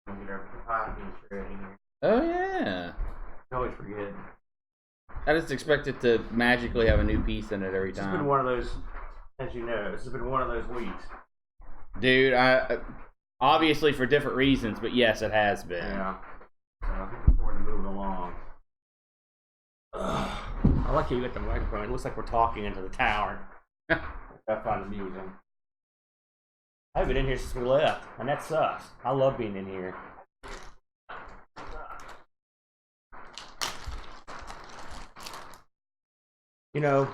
Get our popping ready here. Oh yeah. I always forget. I just expect it to magically have a new piece in it every time. It's been one of those, as you know, this has been one of those weeks. Dude, I obviously for different reasons, but yes, it has been. Yeah. So I'm looking forward to moving along. I like how you got the microphone. It looks like we're talking into the tower. I find it amusing. I haven't been in here since we left, and that sucks. I love being in here. You know,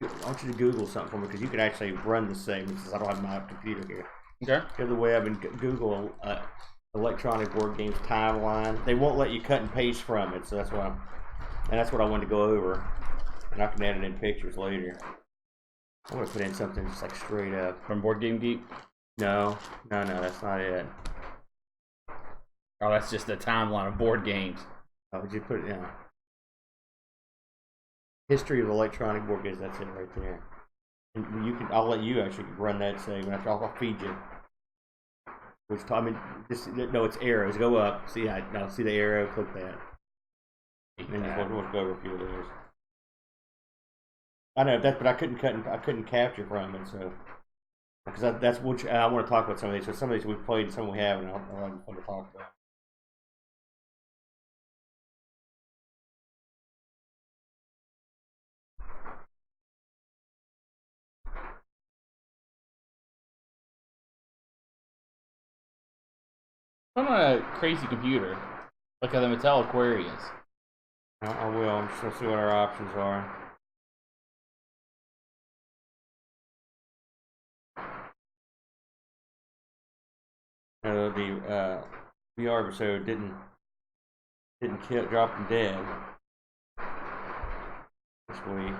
I want you to Google something for me because you can actually run the same since I don't have my computer here. Okay. Go to the web and Google electronic board games timeline. They won't let you cut and paste from it, so that's what I wanted to go over, and I can add it in pictures later. I want to put in something just like straight up From Board Game Geek? No, that's not it. Oh, that's just the timeline of board games. Oh, would you put it? Yeah. History of electronic board games. That's it right there. And you can. I'll let you actually run that segment. I'll feed you. Which time? I mean, just no. It's arrows. Go up. See, see the arrow. Click that. And then just want to go over a few of those. I know that, but I couldn't cut. I couldn't capture from it. So because that's which I want to talk about some of these. So some of these we've played, and some we haven't. I want to talk about. I'm on a crazy computer, like the Mattel Aquarius. I will. I'm just gonna see what our options are. The VR episode didn't drop him dead this week.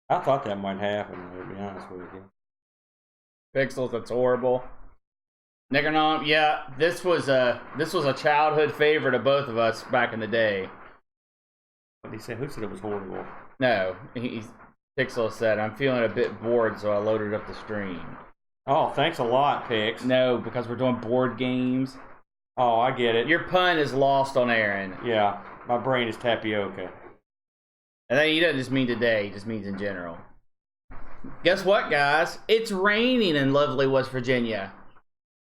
I thought that might happen, to be honest with you. Pixels, that's horrible. Necronom, yeah, this was a childhood favorite of both of us back in the day. What did he say? Who said it was horrible? No, Pixel said, I'm feeling a bit bored, so I loaded up the stream. Oh, thanks a lot, Pix. No, because we're doing board games. Oh, I get it. Your pun is lost on Aaron. Yeah, my brain is tapioca. And then he doesn't just mean today, he just means in general. Guess what, guys? It's raining in lovely West Virginia.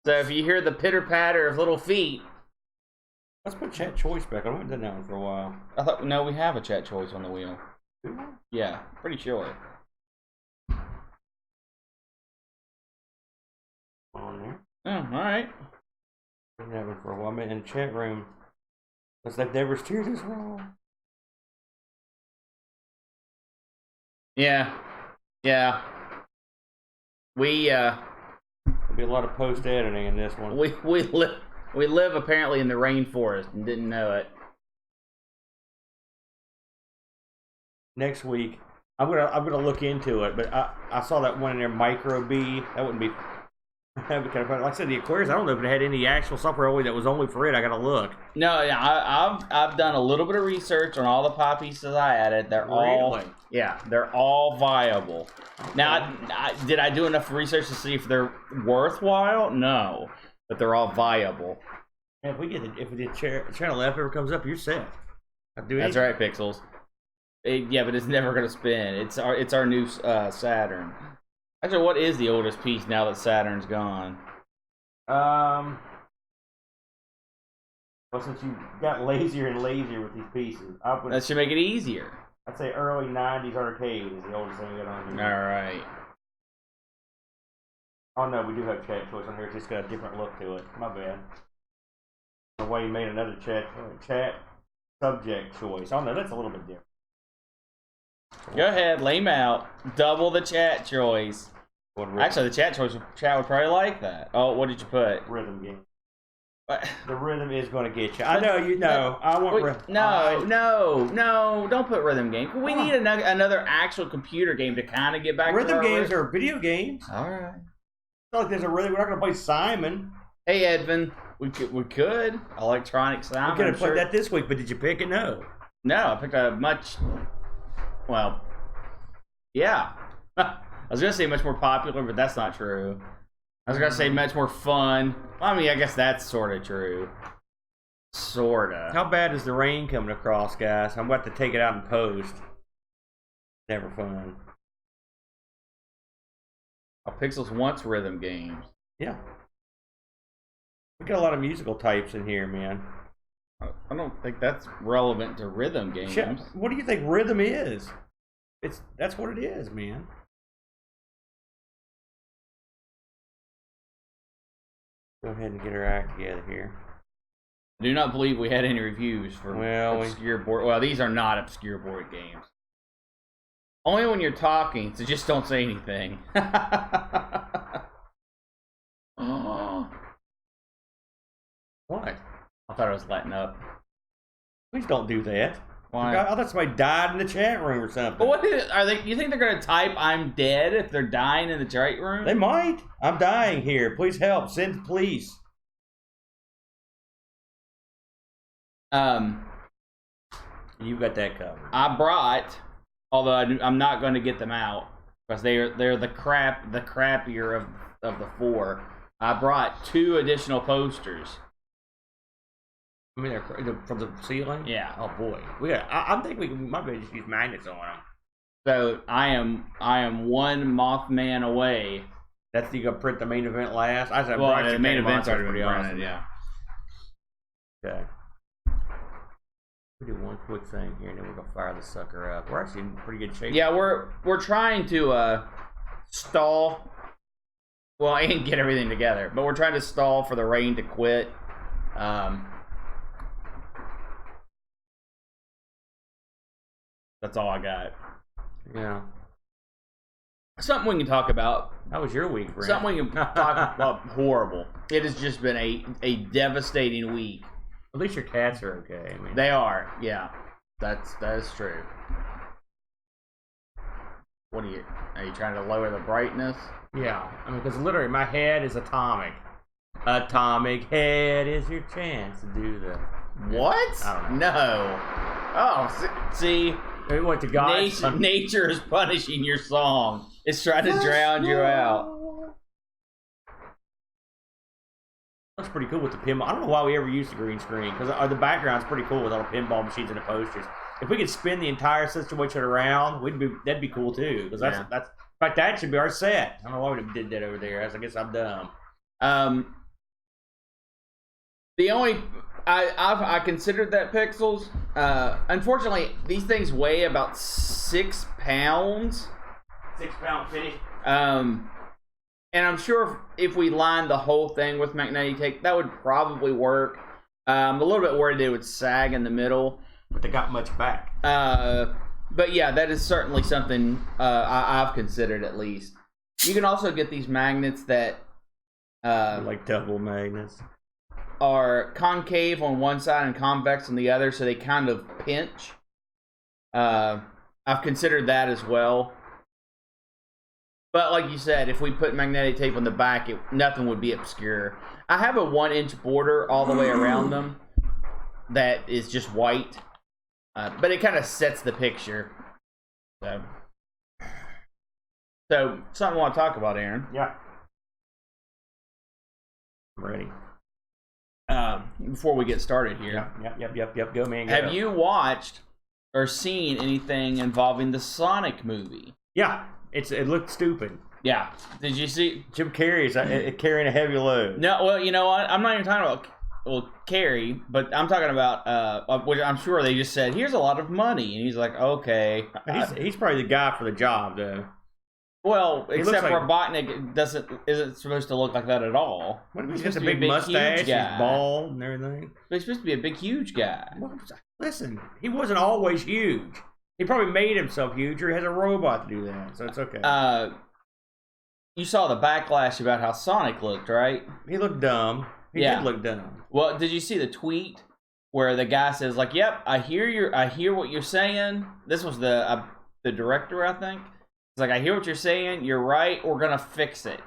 So if you hear the pitter-patter of little feet... Let's put chat choice back. I haven't done that one for a while. I thought, no, we have a chat choice on the wheel. Do we? Yeah, pretty sure. On there. Oh, alright. Been that one for a while. I'm in the chat room. Looks like they've never steered us wrong. Yeah. Yeah. There'll be a lot of post editing in this one. We live apparently in the rainforest and didn't know it. Next week, I'm gonna look into it, but I saw that one in there, Micro B. That wouldn't be. That'd be kind of fun. Like I said, the Aquarius. I don't know if it had any actual software only that was only for it. I gotta look. No, yeah, I've done a little bit of research on all the pop pieces I added. They're all they're all viable. Okay. Now, did I do enough research to see if they're worthwhile? No, but they're all viable. And if the channel F ever comes up, you're set. That's right, Pixels. Yeah, but it's never gonna spin. It's our new Saturn. Actually, what is the oldest piece now that Saturn's gone? Well, since you got lazier and lazier with these pieces, that should make it easier. I'd say early '90s arcade is the oldest thing we got on here. All right. Oh no, we do have chat choice on here. It's just got a different look to it. My bad. The way you made another chat subject choice. Oh no, that's a little bit different. Go ahead, lay 'em out. Double the chat choice. Actually, the chat would probably like that. Oh, what did you put? Rhythm game. What? The rhythm is going to get you. I know you know. I want rhythm. No, don't put rhythm game. We need another actual computer game to kind of get back. Rhythm games are video games. All right. It's not like there's a rhythm. We're not going to play Simon. Hey, Edvin, we could electronic Simon. We could have played that this week, but did you pick it? No. No, I picked a much. Well, yeah. I was going to say much more popular, but that's not true. I was gonna say much more fun. I mean, I guess that's sort of true. Sorta. How bad is the rain coming across, guys? I'm about to take it out and post. Never fun. Oh, Pixels wants rhythm games. Yeah. We got a lot of musical types in here, man. I don't think that's relevant to rhythm games. Shit, what do you think rhythm is? That's what it is, man. Go ahead and get our act together here. I do not believe we had any reviews for obscure board. Well, these are not obscure board games. Only when you're talking, so just don't say anything. Oh. What? I thought I was letting up. Please don't do that. Why? I thought somebody died in the chat room or something. But what is, are they? You think they're gonna type "I'm dead" if they're dying in the chat room? They might. I'm dying here. Please help. Send the police. You've got that covered. I brought, although I'm not going to get them out because they're the crappier of the four. I brought 2 additional posters. I mean, they're from the ceiling. Yeah. Oh boy. I think we might be able to just use magnets on them. So I am one Mothman away. That's you gonna print the main event last. I said, well, the main event's already pretty been awesome. printed. Yeah. Okay. We do one quick thing here, and then we're gonna fire the sucker up. We're actually in pretty good shape. Yeah, we're trying to stall. Well, and get everything together, but we're trying to stall for the rain to quit. That's all I got. Yeah. Something we can talk about. How was your week, Brent? Something we can talk about. Horrible. It has just been a devastating week. At least your cats are okay. I mean, They are. Yeah. That is true. What are you trying to lower the brightness? yeah. I mean, because literally my head is atomic. Atomic head is your chance to do the. What? I don't know. No. Oh, see. We went to God's Nature is punishing your song. It's trying to drown you out. Looks pretty cool with the pinball. I don't know why we ever used the green screen because the background's pretty cool with all the pinball machines and the posters. If we could spin the entire situation around, that'd be cool too. Because that's in fact that should be our set. I don't know why we did that over there. I guess I'm dumb. The only I considered that Pixels. Unfortunately, these things weigh about 6 pounds. 6 pound finish. And I'm sure if we lined the whole thing with magnetic tape, that would probably work. I'm a little bit worried it would sag in the middle. But they got much back. But yeah, that is certainly something I've considered at least. You can also get these magnets that like double magnets. Are concave on one side and convex on the other, so they kind of pinch. I've considered that as well. But like you said, if we put magnetic tape on the back, nothing would be obscure. I have a 1-inch border all the way around them that is just white. But it kind of sets the picture. So something I want to talk about, Aaron. Yeah. I'm ready. Before we get started here. Yep. Go, man. Go. Have you watched or seen anything involving the Sonic movie? Yeah. It looked stupid. Yeah. Did you see? Jim Carrey is carrying a heavy load. No, well, you know what? I'm not even talking about Carrey, but I'm talking about which I'm sure they just said, here's a lot of money. And he's like, okay. He's probably the guy for the job, though. Well, except like, Robotnik isn't supposed to look like that at all. What if he's got a big mustache, he's bald and everything? But he's supposed to be a big, huge guy. Well, listen, he wasn't always huge. He probably made himself huge, or he has a robot to do that, so it's okay. You saw the backlash about how Sonic looked, right? He looked dumb. He did look dumb. Well, did you see the tweet where the guy says, like, "Yep, I hear what you're saying." This was the director, I think. It's like, I hear what you're saying. You're right. We're gonna fix it.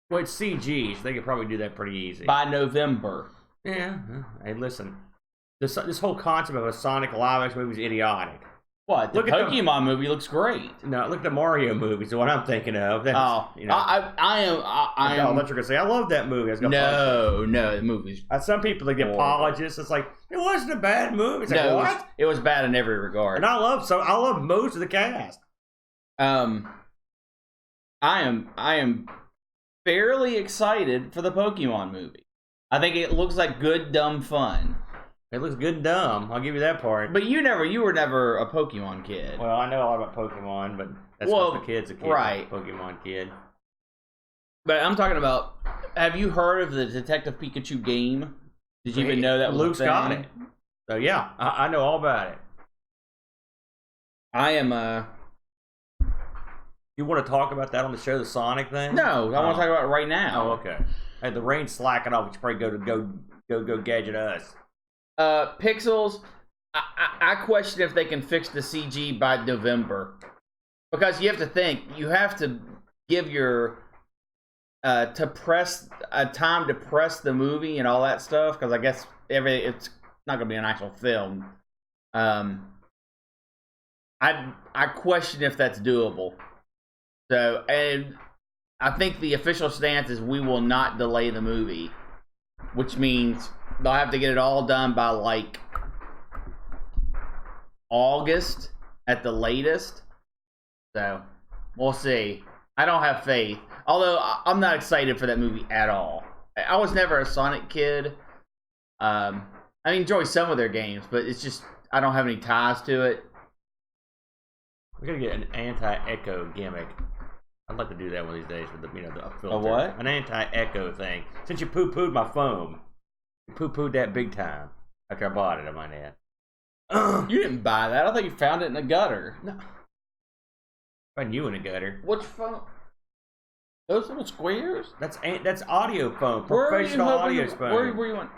Well, it's CG, so they could probably do that pretty easy by November. Yeah. Hey, listen. This whole concept of a Sonic live-action movie is idiotic. What? The Pokemon movie looks great. No, look at the Mario movies. The one I'm thinking of. That's, I am. I thought you were gonna say I love that movie. No, the movie's. Some people like the apologists. It's like it wasn't a bad movie. It's like, no, what? It was bad in every regard. And I love most of the cast. I am fairly excited for the Pokemon movie. I think it looks like good dumb fun. It looks good and dumb. I'll give you that part. But you were never a Pokemon kid. Well, I know a lot about Pokemon, but that's because the kid's a kid. Right. Pokemon kid. But I'm talking about, have you heard of the Detective Pikachu game? Did you even know that was Luke's got it. So yeah, I know all about it. I am You want to talk about that on the show, the Sonic thing? No, I want to talk about it right now. Oh, okay. Hey, the rain's slacking off. We should probably go gadget us. Pixels, I question if they can fix the CG by November, because you have to think, you have to give your time to press the movie and all that stuff, because I guess it's not gonna be an actual film. I question if that's doable. So, and I think the official stance is we will not delay the movie, which means they'll have to get it all done by like August at the latest. So we'll see. I don't have faith. Although I'm not excited for that movie at all. I was never a Sonic kid. I enjoy some of their games, but it's just I don't have any ties to it. We're gonna get an anti-echo gimmick. I'd like to do that one of these days with the filter. A what? An anti-echo thing. Since you poo-pooed my foam, you poo-pooed that big time. After I bought it, I might add. You didn't buy that. I thought you found it in the gutter. No. Find you in a gutter. Which foam? Those little squares? That's audio foam. Professional audio foam. Where you want?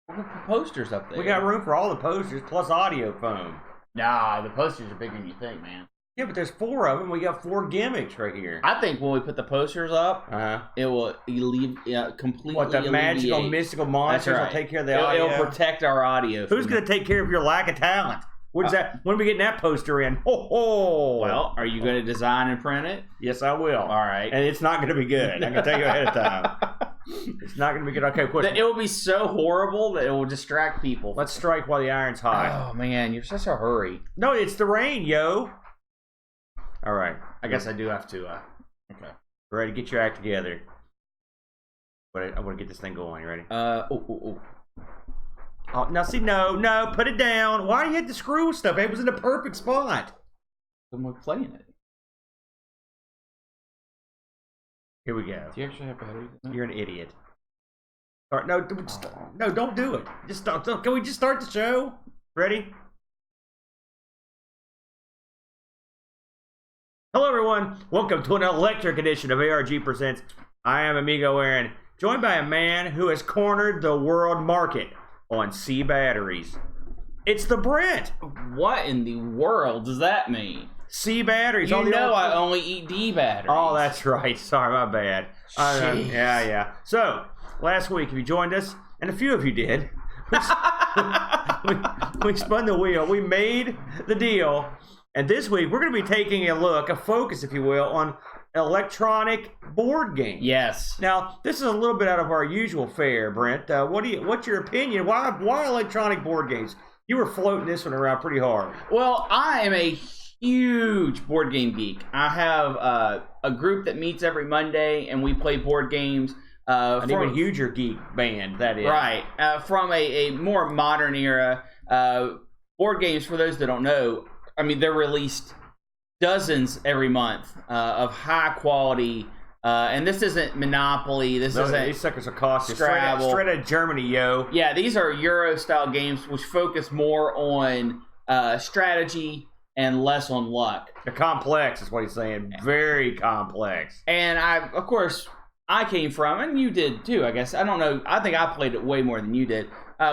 We're gonna put posters up there. We got room for all the posters plus audio foam. Nah, the posters are bigger than you think, man. Yeah, but there's 4 of them. We got 4 gimmicks right here. I think when we put the posters up, it will completely What, the magical, mystical monsters will take care of the audio? It'll protect our audio. Who's going to take care of your lack of talent? When are we getting that poster in? Ho, ho. Well, are you going to design and print it? Yes, I will. All right. And it's not going to be good. I can tell you ahead of time. It's not going to be good. Okay, question. It will be so horrible that it will distract people. Let's strike while the iron's hot. Oh, man, you're such a hurry. No, it's the rain, yo. All right. I guess I do have to. Okay. Ready? Get your act together. But I want to get this thing going. You ready? Oh, now see, no, put it down. Why do you have to screw with stuff? It was in the perfect spot. I'm playing it. Here we go. Do you actually have batteries? You're an idiot. All right, no, don't do it. Just start. Can we just start the show? Ready? Hello, everyone. Welcome to an electric edition of ARG Presents. I am Amigo Aaron, joined by a man who has cornered the world market on C batteries. It's the Brent. What in the world does that mean? C batteries. You know I only eat D batteries. Oh, that's right. Sorry, my bad. Yeah. So, last week, if you joined us, and a few of you did, we spun the wheel. We made the deal. And this week, we're going to be taking a focus, if you will, on electronic board games. Yes. Now, this is a little bit out of our usual fare, Brent. What's your opinion? Why electronic board games? You were floating this one around pretty hard. Well, I am a huge board game geek. I have a group that meets every Monday, and we play board games. An even huger geek band, that is. Right. From a more modern era. Board games, for those that don't know, I mean, they're released dozens every month of high quality, and this isn't Monopoly. These suckers are costing straight out of Germany, yo. Yeah, these are Euro style games which focus more on strategy and less on luck. They're complex, is what he's saying. Very complex. And of course, I came from, and you did too, I guess. I don't know. I think I played it way more than you did.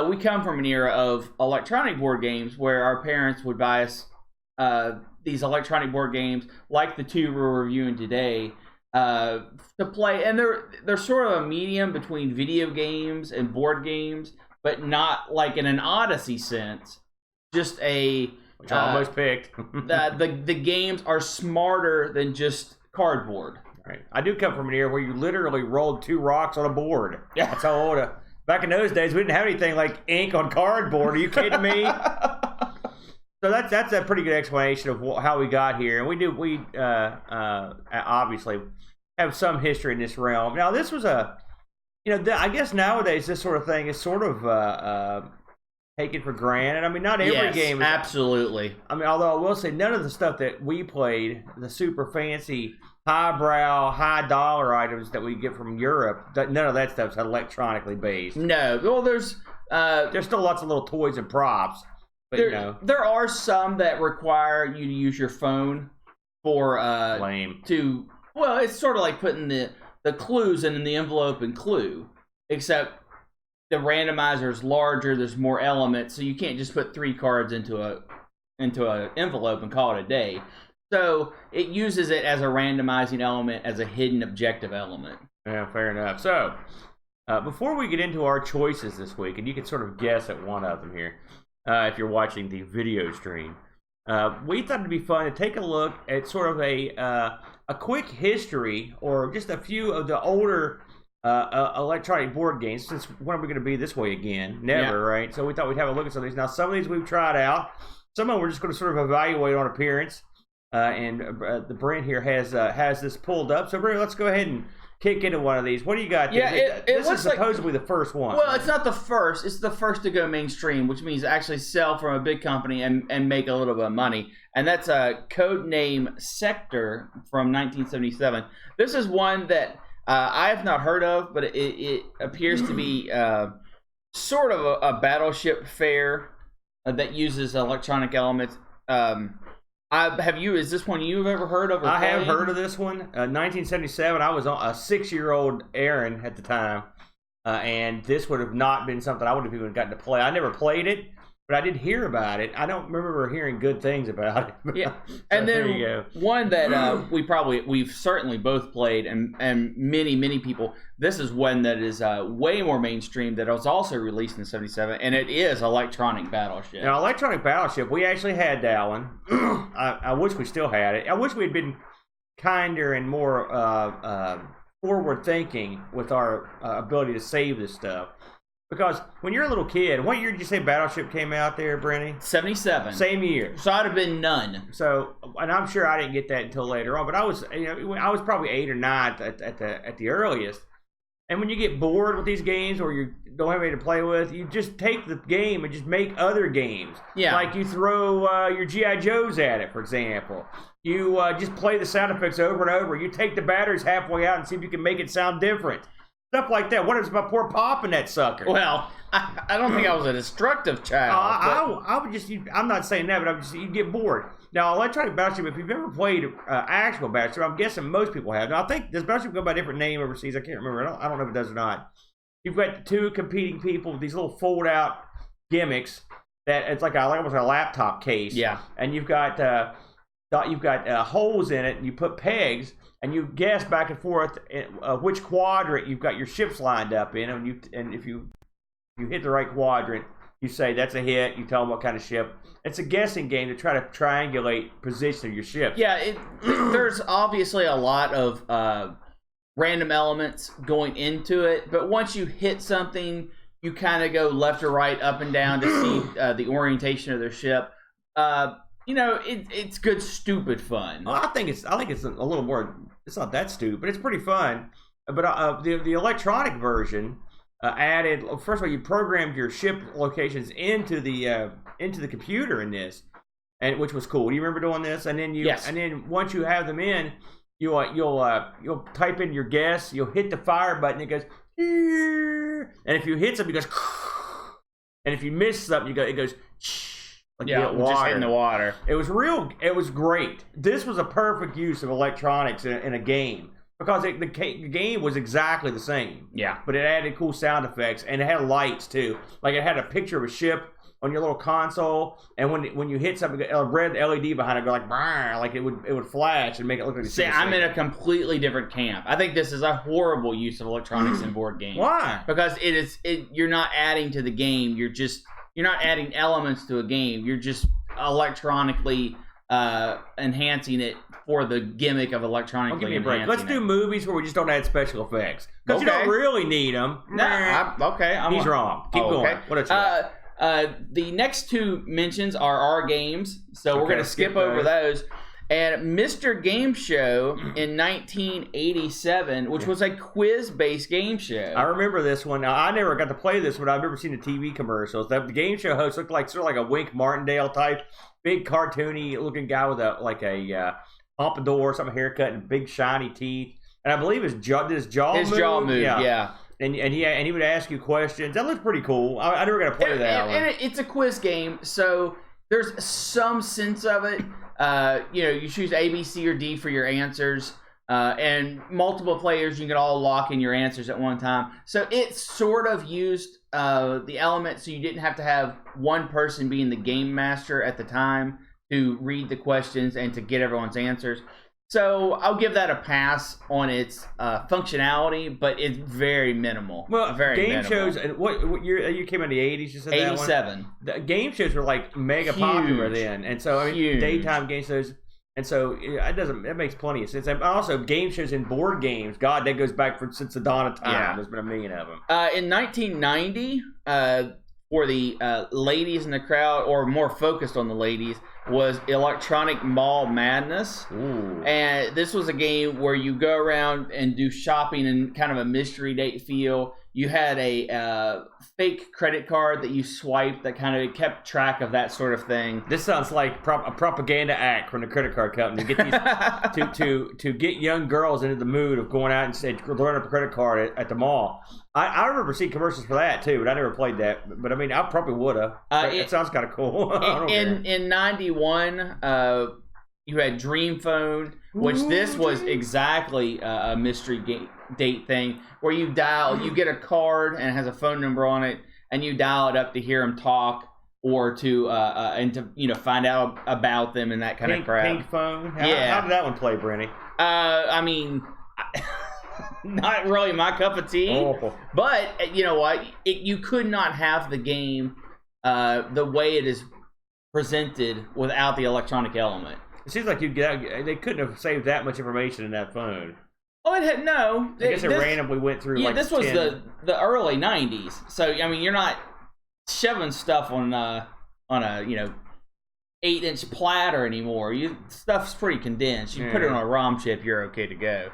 We come from an era of electronic board games where our parents would buy us these electronic board games, like the 2 we're reviewing today, to play. And they're sort of a medium between video games and board games, but not like in an Odyssey sense. Just a which I almost picked. the games are smarter than just cardboard. Right. I do come from an era where you literally rolled 2 rocks on a board. Yeah. That's how old. Back in those days, we didn't have anything like ink on cardboard. Are you kidding me? So that's a pretty good explanation of how we got here, and we obviously have some history in this realm. Now, this was I guess nowadays this sort of thing is sort of taken for granted. I mean, not every game is absolutely. I mean, although I will say none of the stuff that we played, the super fancy, highbrow, high dollar items that we get from Europe, none of that stuff's electronically based. No, well, there's still lots of little toys and props. But, there are some that require you to use your phone for lame. Well, it's sort of like putting the clues in the envelope and Clue, except the randomizer is larger. There's more elements, so you can't just put 3 cards into an envelope and call it a day. So it uses it as a randomizing element, as a hidden objective element. Yeah, fair enough. So before we get into our choices this week, and you can sort of guess at one of them here, if you're watching the video stream, we thought it'd be fun to take a look at sort of a quick history, or just a few of the older electronic board games. Since when are we going to be this way again? Never, right? So we thought we'd have a look at some of these. Now, some of these we've tried out. Some of them we're just going to sort of evaluate on appearance. And the Brent here has this pulled up. So Brent, let's go ahead and kick into one of these. What do you got there? Yeah, this is supposedly the first one. Well, it's not the first. It's the first to go mainstream, which means actually sell from a big company and make a little bit of money. And that's a Codename Sector from 1977. This is one that I have not heard of, but it appears to be sort of a battleship fair that uses electronic elements. Is this one you've ever heard of? I have heard of this one. 1977. I was a 6-year-old Aaron at the time, and this would have not been something I would have even gotten to play. I never played it, but I did hear about it. I don't remember hearing good things about it. Yeah, so and then one that we've certainly both played, and many people. This is one that is way more mainstream, that was also released in '77, and it is Electronic Battleship. Now, Electronic Battleship, we actually had that one. I wish we still had it. I wish we had been kinder and more forward thinking with our ability to save this stuff. Because when you're a little kid, what year did you say Battleship came out there, Brenny? 77. Same year. So I'd have been none. So, and I'm sure I didn't get that until later on. But I was probably 8 or 9 at the earliest. And when you get bored with these games, or you don't have anything to play with, you just take the game and just make other games. Yeah. Like you throw your G.I. Joes at it, for example. You just play the sound effects over and over. You take the batteries halfway out and see if you can make it sound different. Stuff like that. What is my poor pop in that sucker? Well, I don't think I was a destructive child. I would just. I'm not saying that, but you'd get bored. Now, Electronic Battleship. If you've ever played actual Battleship, I'm guessing most people have. Now, I think does Battleship go by a different name overseas? I can't remember. I don't know if it does or not. You've got 2 competing people with these little fold-out gimmicks that it's like almost a laptop case. Yeah. And you've got holes in it, and you put pegs. And you guess back and forth which quadrant you've got your ships lined up in, and if you hit the right quadrant, you say that's a hit. You tell them what kind of ship. It's a guessing game to try to triangulate position of your ship. Yeah, there's obviously a lot of random elements going into it, but once you hit something, you kind of go left or right, up and down to see the orientation of their ship. It's good, stupid fun. Well, I think it's a little more. It's not that stupid, but it's pretty fun. But the electronic version added. First of all, you programmed your ship locations into the computer in this, and which was cool. Do you remember doing this? And then yes. And then once you have them in, you'll type in your guess. You'll hit the fire button. It goes, and if you hit something, it goes, and if you miss something, it goes. Like just in the water. It was great. This was a perfect use of electronics in a game, because the game was exactly the same. Yeah. But it added cool sound effects, and it had lights too. Like it had a picture of a ship on your little console, and when you hit something, a red LED behind it go like it would flash and make it look like. See, I'm in a completely different camp. I think this is a horrible use of electronics in board games. Why? Because you're not adding to the game. You're not adding elements to a game. You're just electronically enhancing it for the gimmick of electronically give me a break. enhancing Let's do movies where we just don't add special effects. Because you don't really need them. He's wrong. Keep going. What else you got? The next two mentions are our games, so we're going to skip over those. And Mr. Game Show in 1987, which was a quiz-based game show. I remember this one. Now, I never got to play this one. I remember seeing the TV commercials. The game show host looked like sort of like a Wink Martindale type, big cartoony-looking guy with a pompadour, some haircut, and big shiny teeth. And I believe his jaw moved. Yeah. And he would ask you questions. That looked pretty cool. I never got to play that one. And it's a quiz game, so there's some sense of it. You choose A, B, C, or D for your answers, and multiple players, you can all lock in your answers at one time. So it sort of used the element so you didn't have to have one person being the game master at the time to read the questions and to get everyone's answers. So I'll give that a pass on its functionality, but it's very minimal. Well, game shows. What year you came in the 80s? You said 87. The game shows were like mega popular then, and so daytime game shows, and so that makes plenty of sense. And also, game shows in board games. God, that goes back since the dawn of time. Yeah. There's been a million of them. In 1990, for the ladies in the crowd, or more focused on the ladies, was Electronic Mall Madness. Ooh. And this was a game where you go around and do shopping in kind of a mystery date feel. You had a fake credit card that you swiped that kind of kept track of that sort of thing. This sounds like a propaganda act from the credit card company to get these to get young girls into the mood of going out and say learn up a credit card at the mall. I remember seeing commercials for that too, but I never played that. But I mean, I probably would have. It sounds kind of cool. In 91, you had Dream Phone, which this was exactly a mystery date thing where you get a card and it has a phone number on it, and you dial it up to hear them talk or to find out about them and that kind of crap. Pink phone. How did that one play, Brenny? I mean, not really my cup of tea. But you know what? You could not have the game the way it is presented without the electronic element. It seems like they couldn't have saved that much information in that phone. Oh, it had no. I guess it randomly went through. Yeah, this was the early '90s. So I mean, you're not shoving stuff on a 8-inch platter anymore. Stuff's pretty condensed. You put it on a ROM chip, you're okay to go.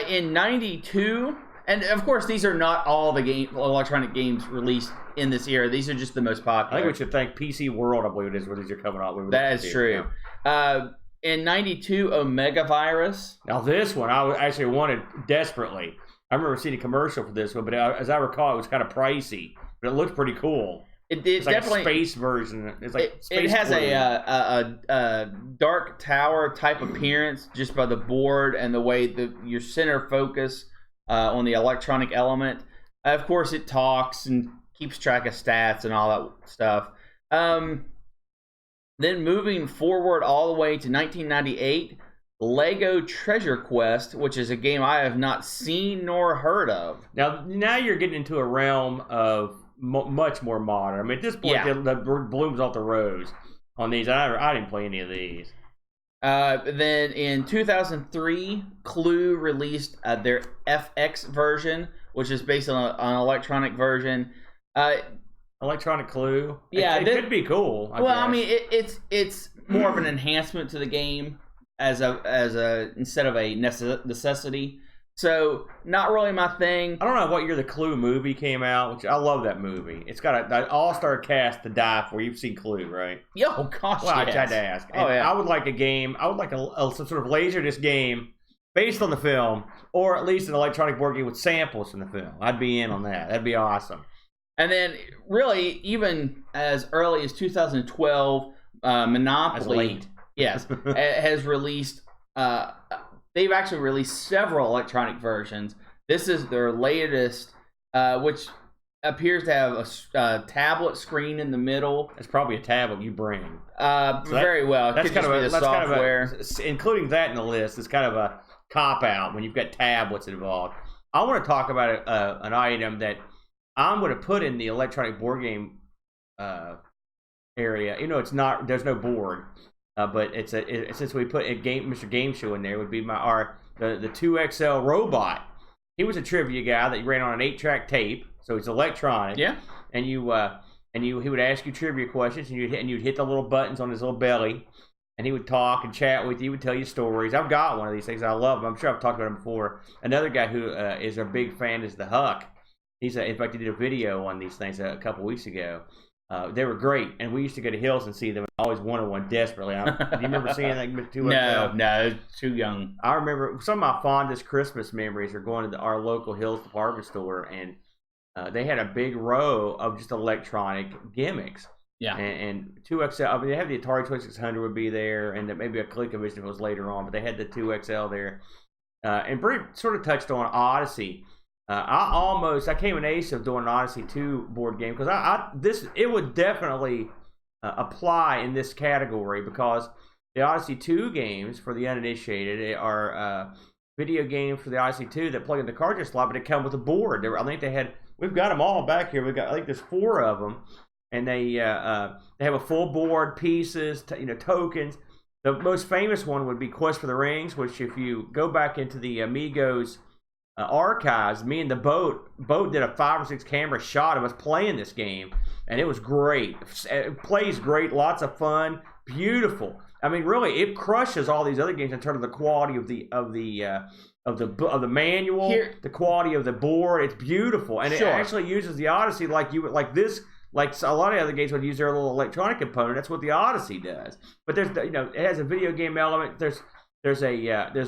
In '92, and of course, these are not all the electronic games released in this era. These are just the most popular. I think we should thank PC World, I believe it is, where these are coming out. That is true. In '92, Omega Virus. Now this one, I actually wanted desperately. I remember seeing a commercial for this one, but as I recall, it was kind of pricey, but it looked pretty cool. It's like definitely a space version. It's like it has a dark tower type appearance just by the board and the way your center focus on the electronic element. Of course, it talks and keeps track of stats and all that stuff. Then moving forward all the way to 1998, Lego Treasure Quest, which is a game I have not seen nor heard of. Now you're getting into a realm of much more modern. I mean, at this point, the blooms off the rose on these. I didn't play any of these. Then in 2003, Clue released their FX version, which is based on an electronic version. Electronic Clue. Yeah, it could be cool. I mean, it's more of an enhancement to the game as a instead of a necessity. So not really my thing. I don't know what year the Clue movie came out, which I love that movie. It's got an all-star cast to die for. You've seen Clue, right? Oh gosh, well, yes. I had to ask. And I would like a game. I would like some sort of laserdisc game based on the film, or at least an electronic board game with samples from the film. I'd be in on that. That'd be awesome. And then, really, even as early as 2012, Monopoly, has released. They've actually released several electronic versions. This is their latest, which appears to have a tablet screen in the middle. It's probably a tablet you bring. Very well. It could just be the software. Including that in the list is kind of a cop-out when you've got tablets involved. I want to talk about an item that I'm going to put in the electronic board game area. It's not. There's no board, but since we put Mr. Game Show in there, would be the 2XL robot. He was a trivia guy that ran on an 8-track tape, so it's electronic. Yeah. And he would ask you trivia questions, and you'd hit the little buttons on his little belly, and he would talk and chat with you. He would tell you stories. I've got one of these things. I love them. I'm sure I've talked about him before. Another guy who is a big fan is the Huck. In fact, he did a video on these things a couple weeks ago. They were great, and we used to go to Hills and see them. I always wanted one desperately. Do you remember seeing that? No, too young. I remember some of my fondest Christmas memories are going to our local Hills department store, and they had a big row of just electronic gimmicks. Yeah. And 2XL, I mean, they had the Atari 2600 would be there, and maybe a ColecoVision was later on, but they had the 2XL there. And Brent sort of touched on Odyssey. I came an ace of doing an Odyssey 2 board game because it would definitely apply in this category because the Odyssey 2 games for the uninitiated are video games for the Odyssey 2 that plug in the cartridge slot, but it come with a board. We've got them all back here. I think there's 4 of them, and they have a full board, pieces, tokens. The most famous one would be Quest for the Rings, which if you go back into the Amigos archives, me and the boat did a 5 or 6 camera shot of us playing this game, and it was great. It plays great, lots of fun, beautiful. I mean, really, it crushes all these other games in terms of the quality of the manual, the quality of the board. It's beautiful, and it actually uses the Odyssey like a lot of other games would use their little electronic component. That's what the Odyssey does. But it has a video game element. There's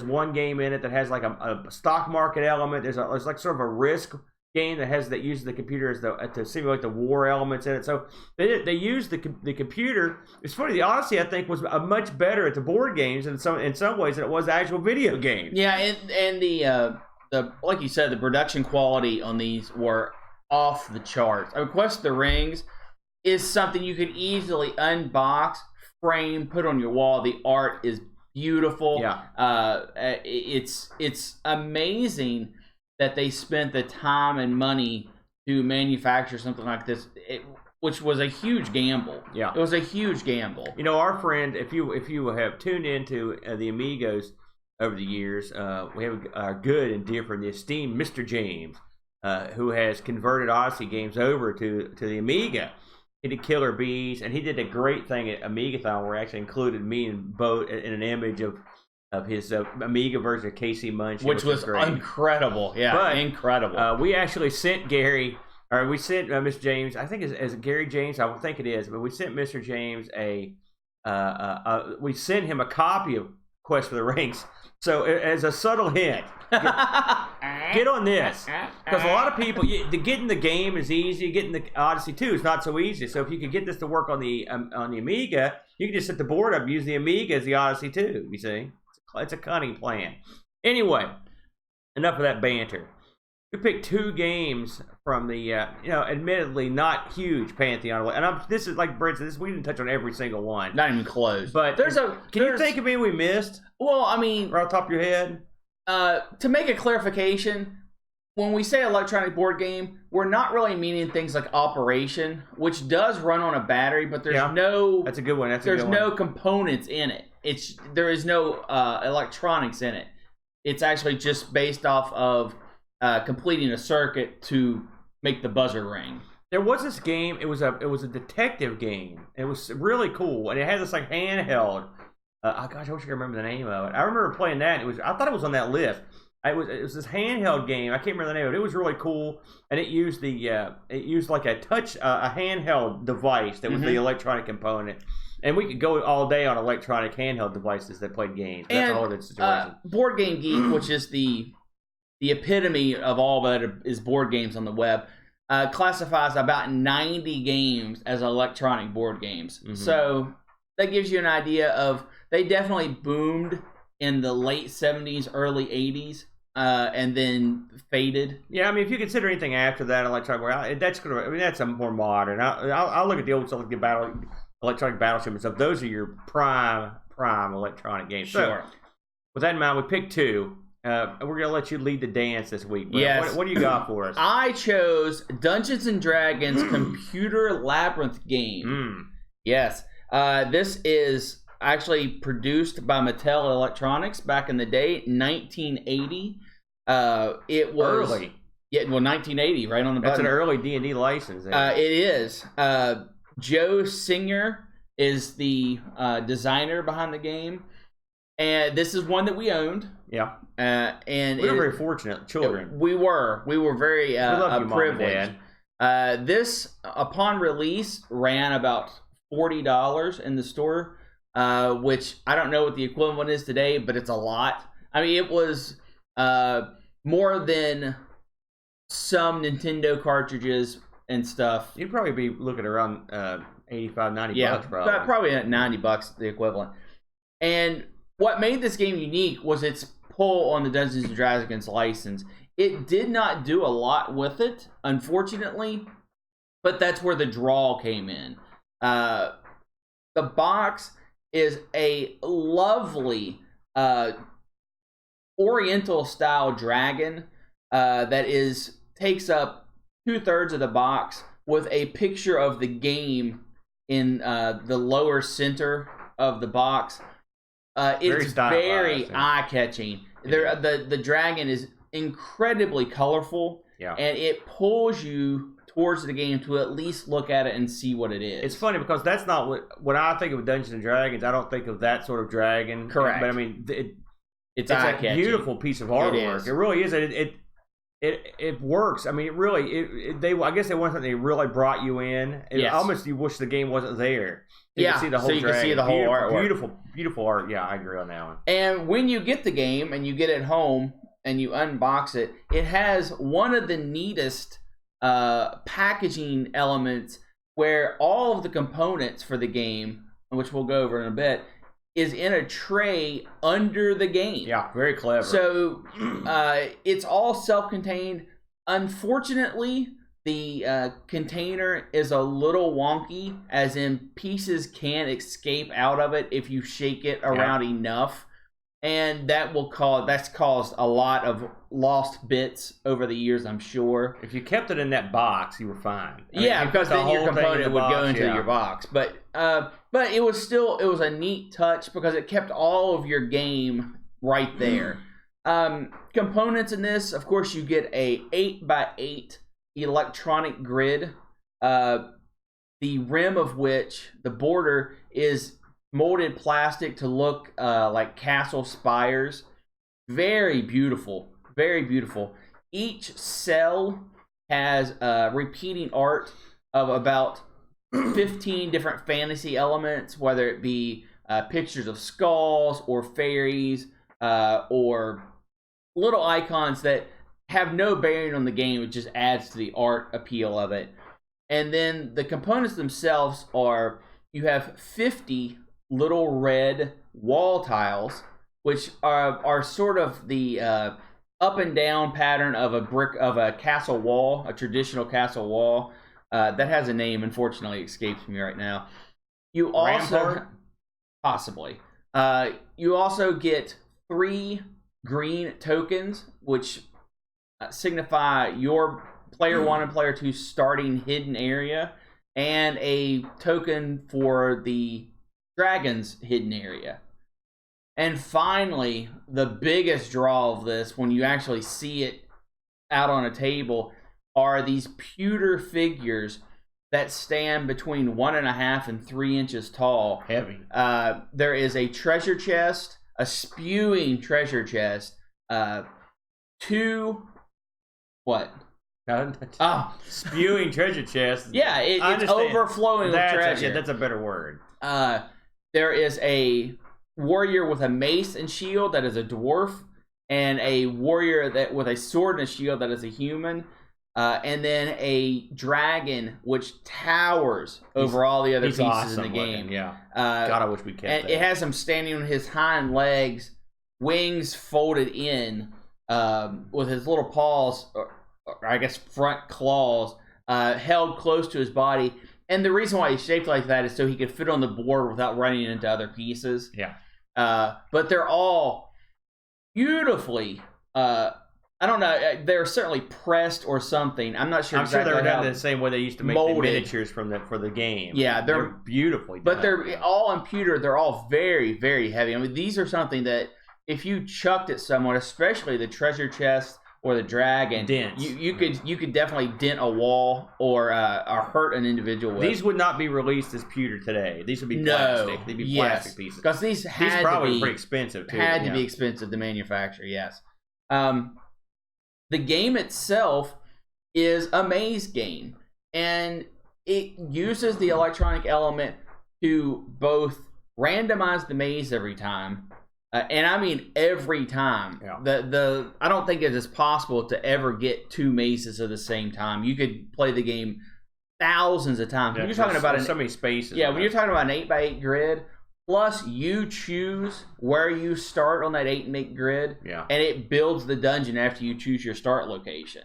one game in it that has like a stock market element. There's like sort of a risk game that uses the computer to simulate the war elements in it. So they use the computer. It's funny. The Odyssey, I think, was much better at the board games in some ways than it was the actual video games. Yeah, and the like you said, the production quality on these were off the charts. I mean, Quest of the Rings is something you could easily unbox, frame, put on your wall. The art is beautiful. Yeah. It's amazing that they spent the time and money to manufacture something like this, which was a huge gamble. Yeah. It was a huge gamble. Our friend, if you have tuned into the Amigos over the years, we have our good and dear friend, the esteemed Mr. James, who has converted Odyssey games over to the Amiga. He did Killer Bees, and he did a great thing at Amigathon where he actually included me and Boat in an image of his Amiga version of Casey Munch, which was incredible. Yeah, but, incredible. We actually sent Mr. James, I think as Gary James, I think it is, but we sent Mr. James we sent him a copy of Quest for the Rings. So as a subtle hint, get on this, because a lot of people, getting the game is easy. Getting the Odyssey 2 is not so easy. So if you could get this to work on the Amiga, you can just set the board up, and use the Amiga as the Odyssey 2. You see, it's a cunning plan. Anyway, enough of that banter. We picked 2 games from the, admittedly not huge pantheon. And this is like Brent said, we didn't touch on every single one. Not even close. But can you think of any we missed? Well, I mean, right off the top of your head. To make a clarification, when we say electronic board game, we're not really meaning things like Operation, which does run on a battery, but there's no. That's a good one. There's no components in it. There is no electronics in it. It's actually just based off of completing a circuit to make the buzzer ring. There was this game. It was a detective game. It was really cool, and it had this like handheld. I wish I could remember the name of it. I remember playing that. I thought it was on that list. It was this handheld game. I can't remember the name of it. It was really cool, and it used like a handheld device that was the electronic component. And we could go all day on electronic handheld devices that played games. That's a whole other situation. Board Game Geek, which is the epitome of all that is board games on the web, classifies about 90 games as electronic board games. Mm-hmm. So that gives you an idea of, they definitely boomed in the late 70s, early 80s, and then faded. Yeah, I mean, if you consider anything after that electronic, that's a more modern. I'll look at the old stuff like the electronic battleship and stuff. Those are your prime electronic games. Sure. So, with that in mind, we picked 2. We're going to let you lead the dance this week. Yes. What do you got for us? I chose Dungeons & Dragons Computer Labyrinth game. Yes. This is actually produced by Mattel Electronics back in the day, 1980. It was early. Yeah, well, 1980, right on the button. That's an early D&D license. It is. Joe Singer is the designer behind the game, and this is one that we owned. Yeah. And we were very fortunate children. We were very we love you, privileged. Mom and Dad. This, upon release, ran about $40 in the store, which I don't know what the equivalent is today, but it's a lot. I mean, it was more than some Nintendo cartridges and stuff. You'd probably be looking around 85, 90 bucks, probably at $90, the equivalent. And what made this game unique was its pull on the Dungeons & Dragons license. It did not do a lot with it, unfortunately, but that's where the draw came in. The box is a lovely Oriental-style dragon that takes up 2/3 of the box with a picture of the game in the lower center of the box. It's very eye-catching. Yeah. The dragon is incredibly colorful, and it pulls you towards the game to at least look at it and see what it is. It's funny because that's not when I think of Dungeons and Dragons, I don't think of that sort of dragon. Correct. But I mean, it's a beautiful piece of artwork. It really is. It works. I mean, it really. I guess they wanted something that really brought you in. Almost you wish the game wasn't there. You can see the whole so you dragon. can see the whole artwork. Beautiful art. Yeah, I agree on that one. And when you get the game and you get it home and you unbox it, it has one of the neatest packaging elements where all of the components for the game, which we'll go over in a bit, is in a tray under the game. Yeah, very clever. So it's all self-contained. Unfortunately, the container is a little wonky, as in pieces can escape out of it if you shake it around enough. And that's caused a lot of lost bits over the years, I'm sure. If you kept it in that box, you were fine. Because then your component would go into your box. But it was a neat touch because it kept all of your game right there. Components in this, of course, you get a 8x8 electronic grid. The rim of which, the border, is molded plastic to look like castle spires. Very beautiful. Very beautiful. Each cell has repeating art of about 15 different fantasy elements, whether it be pictures of skulls or fairies or little icons that have no bearing on the game. It just adds to the art appeal of it. And then the components themselves are, you have 50 little red wall tiles, which are sort of the up and down pattern of a castle wall, a traditional castle wall. That has a name, unfortunately escapes me right now. You also Rampart? Possibly. You also get 3 green tokens, which signify your player 1 and player 2 starting hidden area, and a token for the dragon's hidden area. And finally, the biggest draw of this, when you actually see it out on a table, are these pewter figures that stand between 1.5 and 3 inches tall. Heavy. There is a treasure chest, a spewing treasure chest, 2 what? Spewing treasure chest. Yeah, it's overflowing with treasure. That's a better word. There is a warrior with a mace and shield that is a dwarf, and a warrior with a sword and a shield that is a human, and then a dragon which towers over all the other pieces in the game. Yeah. God, I wish we kept and that. It has him standing on his hind legs, wings folded in, with his little paws, or I guess front claws, held close to his body. And the reason why he's shaped like that is so he could fit on the board without running into other pieces. Yeah. But they're all beautifully, I don't know. They're certainly pressed or something. I'm not sure. I'm exactly sure they're done the same way they used to make the miniatures for the game. Yeah, they're beautifully done. But they're all on pewter. They're all very, very heavy. I mean, these are something that if you chucked at someone, especially the treasure chest or the dragon, you could definitely dent a wall or hurt an individual with. These would not be released as pewter today. These would be plastic. They'd be plastic pieces. Because these probably pretty expensive too. Had to be expensive to manufacture. Yes. The game itself is a maze game, and it uses the electronic element to both randomize the maze every time, and I mean every time. Yeah. I don't think it is possible to ever get 2 mazes at the same time. You could play the game thousands of times. Yeah, when you're talking about so many spaces. Yeah, when you're talking about an 8x8 grid. Plus, you choose where you start on that 8x8 grid, and it builds the dungeon after you choose your start location.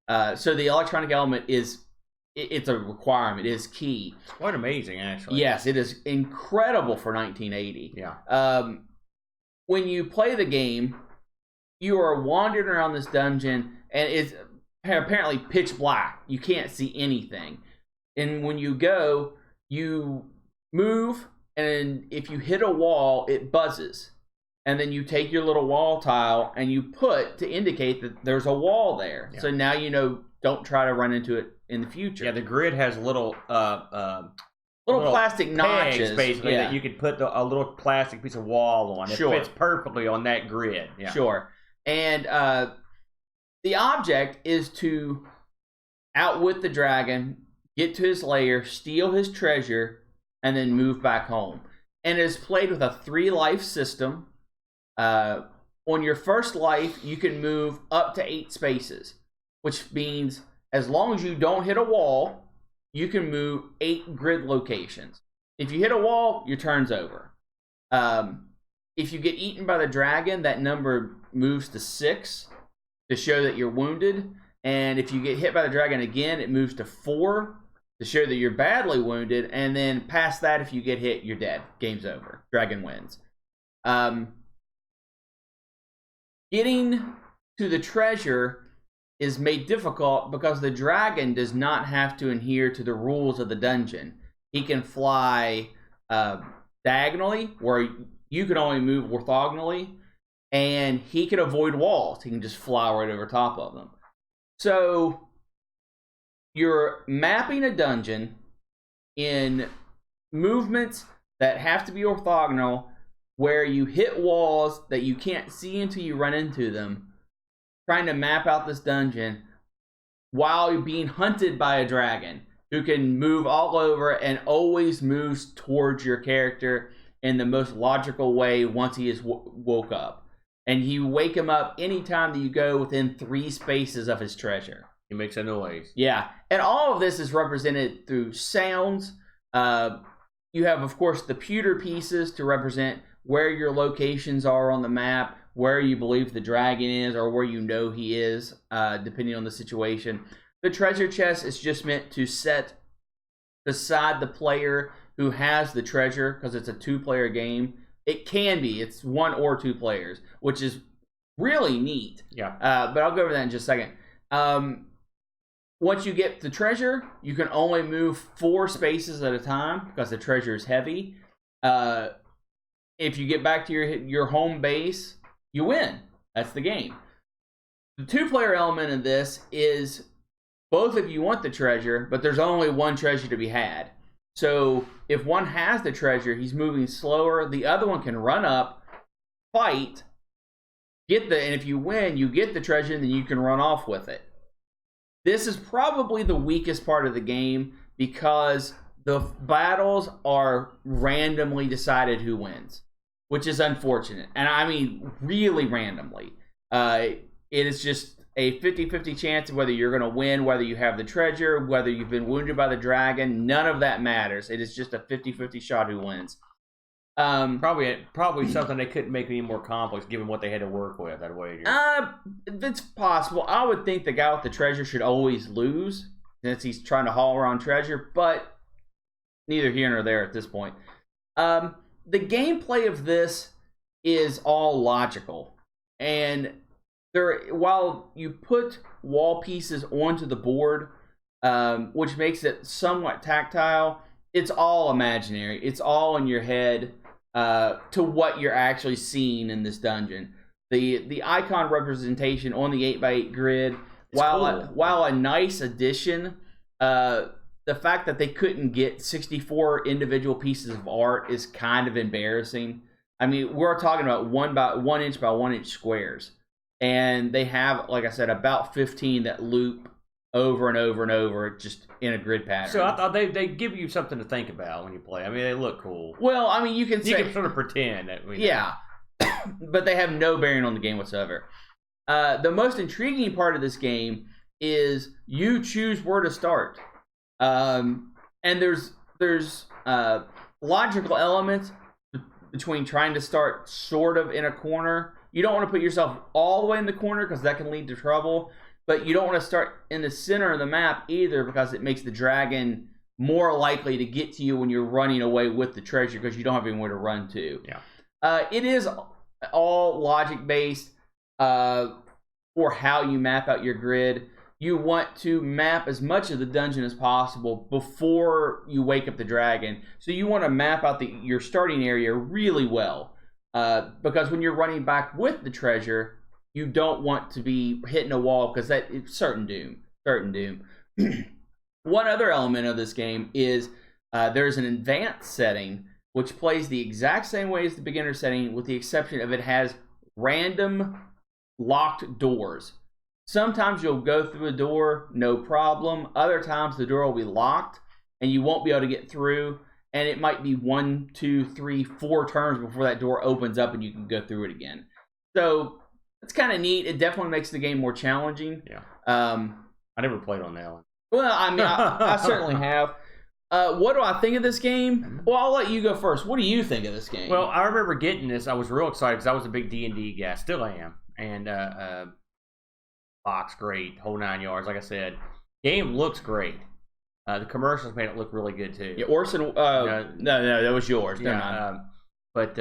So the electronic element it's a requirement. It is key. It's quite amazing, actually. Yes, it is incredible for 1980. Yeah. When you play the game, you are wandering around this dungeon, and it's apparently pitch black. You can't see anything. And when you go, you move, and if you hit a wall, it buzzes. And then you take your little wall tile and you put to indicate that there's a wall there. Yeah. So now you know, don't try to run into it in the future. Yeah, the grid has little plastic notches, basically, that you could put a little plastic piece of wall on. It fits perfectly on that grid. Yeah. Sure. And the object is to outwit the dragon, get to his lair, steal his treasure, and then move back home. And it is played with a 3-life system. On your first life, you can move up to 8 spaces, which means as long as you don't hit a wall, you can move 8 grid locations. If you hit a wall, your turn's over. If you get eaten by the dragon, that number moves to 6 to show that you're wounded. And if you get hit by the dragon again, it moves to 4 to show that you're badly wounded, and then past that, if you get hit, you're dead. Game's over. Dragon wins. Getting to the treasure is made difficult because the dragon does not have to adhere to the rules of the dungeon. He can fly diagonally, where you can only move orthogonally, and he can avoid walls. He can just fly right over top of them. So you're mapping a dungeon in movements that have to be orthogonal, where you hit walls that you can't see until you run into them, trying to map out this dungeon while you're being hunted by a dragon who can move all over and always moves towards your character in the most logical way once he is woke up. And you wake him up anytime that you go within 3 spaces of his treasure. He makes a noise. Yeah. And all of this is represented through sounds. You have, of course, the pewter pieces to represent where your locations are on the map, where you believe the dragon is, or where you know he is, depending on the situation. The treasure chest is just meant to set beside the player who has the treasure, because it's a 2-player game. It can be. It's 1 or 2 players, which is really neat. Yeah. But I'll go over that in just a second. Once you get the treasure, you can only move 4 spaces at a time because the treasure is heavy. If you get back to your home base, you win. That's the game. The 2-player element of this is both of you want the treasure, but there's only 1 treasure to be had. So if one has the treasure, he's moving slower. The other one can run up, fight, and if you win, you get the treasure, and then you can run off with it. This is probably the weakest part of the game because the battles are randomly decided who wins, which is unfortunate. And I mean, really randomly. It is just a 50-50 chance of whether you're going to win, whether you have the treasure, whether you've been wounded by the dragon. None of that matters. It is just a 50-50 shot who wins. Probably something they couldn't make any more complex given what they had to work with. I'd wager. It's possible. I would think the guy with the treasure should always lose since he's trying to haul around treasure, but neither here nor there at this point. The gameplay of this is all logical, and while you put wall pieces onto the board, which makes it somewhat tactile, it's all imaginary. It's all in your head to what you're actually seeing in this dungeon. The icon representation on the 8x8 grid, while a nice addition, the fact that they couldn't get 64 individual pieces of art is kind of embarrassing. I mean, we're talking about 1 inch by 1 inch squares, and they have, like I said, about 15 that loop over and over and over, just in a grid pattern. So I thought they give you something to think about when you play. I mean, they look cool. Well, I mean, you can sort of pretend that. Yeah, but they have no bearing on the game whatsoever. The most intriguing part of this game is you choose where to start, and there's logical elements between trying to start sort of in a corner. You don't want to put yourself all the way in the corner because that can lead to trouble. But you don't want to start in the center of the map either, because it makes the dragon more likely to get to you when you're running away with the treasure, because you don't have anywhere to run to. Yeah. It is all logic based for how you map out your grid. You want to map as much of the dungeon as possible before you wake up the dragon. So you want to map out your starting area really well, because when you're running back with the treasure, you don't want to be hitting a wall, because that is certain doom. One other element of this game is there's an advanced setting which plays the exact same way as the beginner setting, with the exception of it has random locked doors. Sometimes you'll go through a door, no problem. Other times the door will be locked and you won't be able to get through. And it might be 1, 2, 3, 4 turns before that door opens up and you can go through it again. So it's kind of neat. It definitely makes the game more challenging. Yeah. I never played on that one. Well, I mean, I certainly have. What do I think of this game? Well, I'll let you go first. What do you think of this game? Well, I remember getting this. I was real excited because I was a big D&D guy. Still am. And box great. Whole 9 yards. Like I said, game looks great. The commercials made it look really good too. Yeah, Orson. No, that was yours. Yeah. But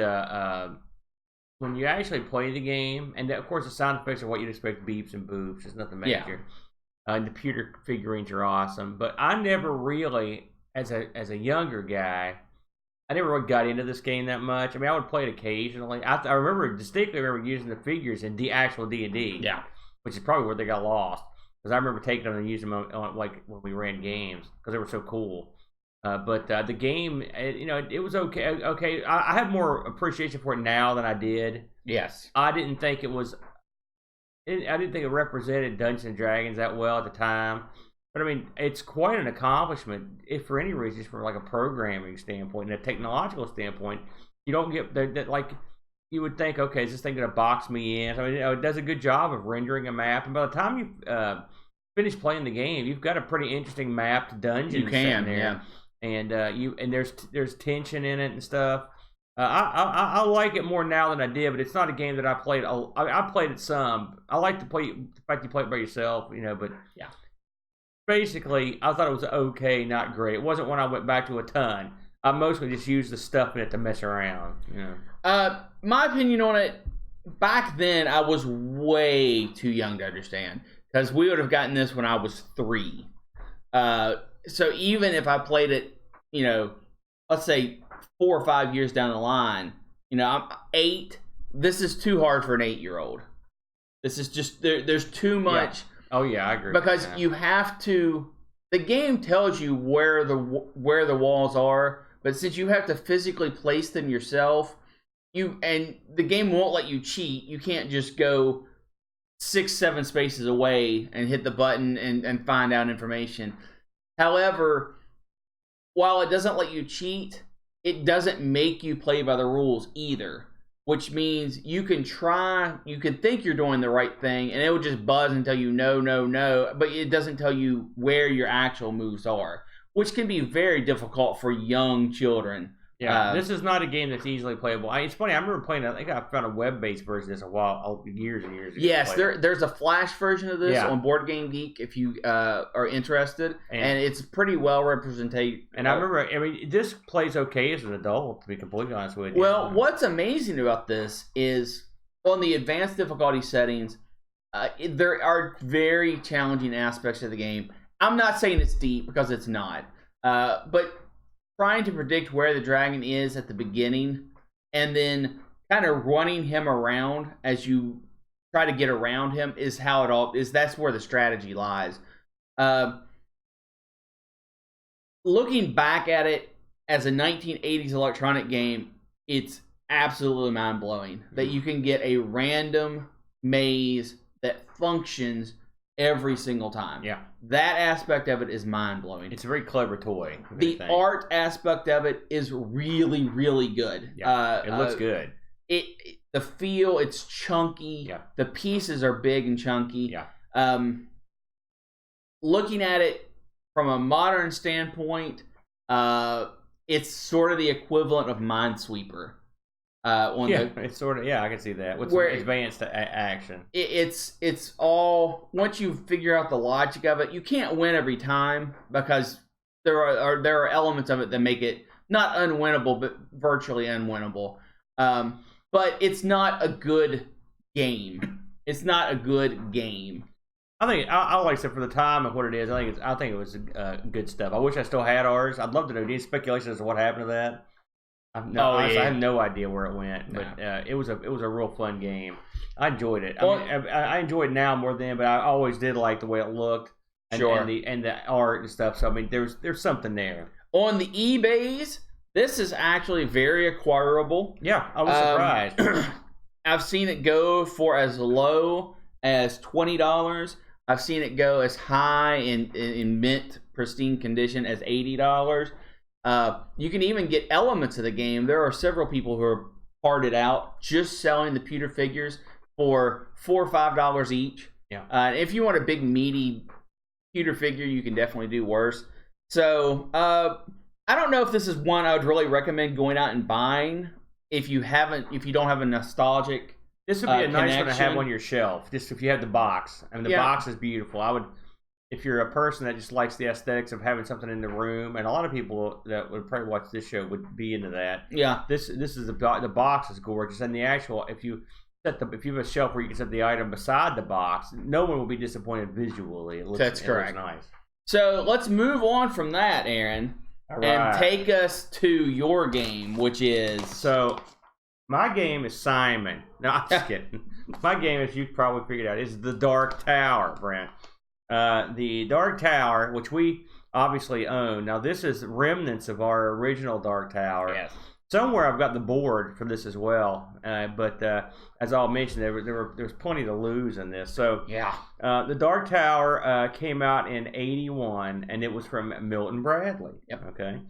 when you actually play the game, and of course the sound effects are what you'd expect, beeps and boops. There's nothing major. Yeah. And the pewter figurines are awesome. But I never really, as a younger guy, I never really got into this game that much. I mean, I would play it occasionally. I remember distinctly using the figures in the actual D&D. Yeah. Which is probably where they got lost. Because I remember taking them and using them on, like when we ran games, because they were so cool. But the game, it was okay. Okay, I have more appreciation for it now than I did. Yes. I didn't think it was. I didn't think it represented Dungeons and Dragons that well at the time. But I mean, it's quite an accomplishment, if for any reason, just from like a programming standpoint and a technological standpoint. You don't get that like you would think. Okay, is this thing going to box me in? I mean, it does a good job of rendering a map, and by the time you finish playing the game, you've got a pretty interesting mapped dungeon. You can, there. yeah. And there's tension in it and stuff. I like it more now than I did, but it's not a game that I played. I played it some. I like to play the fact you play it by yourself, But yeah, basically, I thought it was okay, not great. It wasn't one I went back to a ton. I mostly just used the stuff in it to mess around. My opinion on it, back then I was way too young to understand, because we would have gotten this when I was 3. So even if I played it, let's say 4 or 5 years down the line, I'm 8. This is too hard for an 8-year-old. This is just there's too much. Yeah. Oh yeah, I agree. Because you have to. The game tells you where the walls are, but since you have to physically place them yourself, and the game won't let you cheat. You can't just go 6, 7 spaces away and hit the button and find out information. However, while it doesn't let you cheat, it doesn't make you play by the rules either, which means you can think you're doing the right thing, and it will just buzz and tell you no, but it doesn't tell you where your actual moves are, which can be very difficult for young children. Yeah, this is not a game that's easily playable. It's funny, I remember playing, I think I found a web-based version of this years and years ago. Yes, there's a Flash version of this on Board Game Geek if you are interested, and it's pretty well represented. And I remember, this plays okay as an adult, to be completely honest with you. Well, what's amazing about this is, on the advanced difficulty settings, There are very challenging aspects of the game. I'm not saying it's deep because it's not. But trying to predict where the dragon is at the beginning and then kind of running him around as you try to get around him is how it all is. That's where the strategy lies. Looking back at it as a 1980s electronic game, it's absolutely mind-blowing that you can get a random maze that functions every single time. Yeah. That aspect of it is mind-blowing. It's a very clever toy. The art aspect of it is really, really good. Yeah. It looks good. The feel, it's chunky. Yeah. The pieces are big and chunky. Yeah. Looking at it from a modern standpoint, it's sort of the equivalent of Minesweeper. It's sort of, I can see that. With some advanced action. It's all, once you figure out the logic of it, you can't win every time because there are elements of it that make it not unwinnable, but virtually unwinnable. But it's not a good game. It's not a good game. I think I like it for the time of what it is. I think it was good stuff. I wish I still had ours. I'd love to know any speculation as to what happened to that. I have no idea where it went, but it was a real fun game. I enjoyed it. I enjoy it now more than then, but I always did like the way it looked and the art and stuff. So I mean, there's something there. On the eBays, this is actually very acquirable. Yeah, I was surprised. I've seen it go for as low as $20. I've seen it go as high in mint pristine condition as $80. You can even get elements of the game. There are several people who are parted out just selling the pewter figures for $4 or $5 each. Yeah. If you want a big meaty pewter figure, you can definitely do worse. So I don't know if this is one I would really recommend going out and buying if you don't have a nostalgic. This would be a nice one to have on your shelf. Just if you have the box. I mean, the box is beautiful. I would. If you're a person that just likes the aesthetics of having something in the room, and a lot of people that would probably watch this show would be into that. Yeah. This is the box is gorgeous, and the actual if you have a shelf where you can set the item beside the box, no one will be disappointed visually. That's correct. It looks nice. So let's move on from that, Aaron, and take us to your game, which is my game is Simon. No, I'm just kidding. My game, as you probably figured out, is the Dark Tower, Brent. The Dark Tower, which we obviously own. Now, this is remnants of our original Dark Tower. Yes. Somewhere I've got the board for this as well. But as I'll mention, there was plenty to lose in this. So yeah, the Dark Tower came out in '81, and it was from Milton Bradley. Yep. Okay.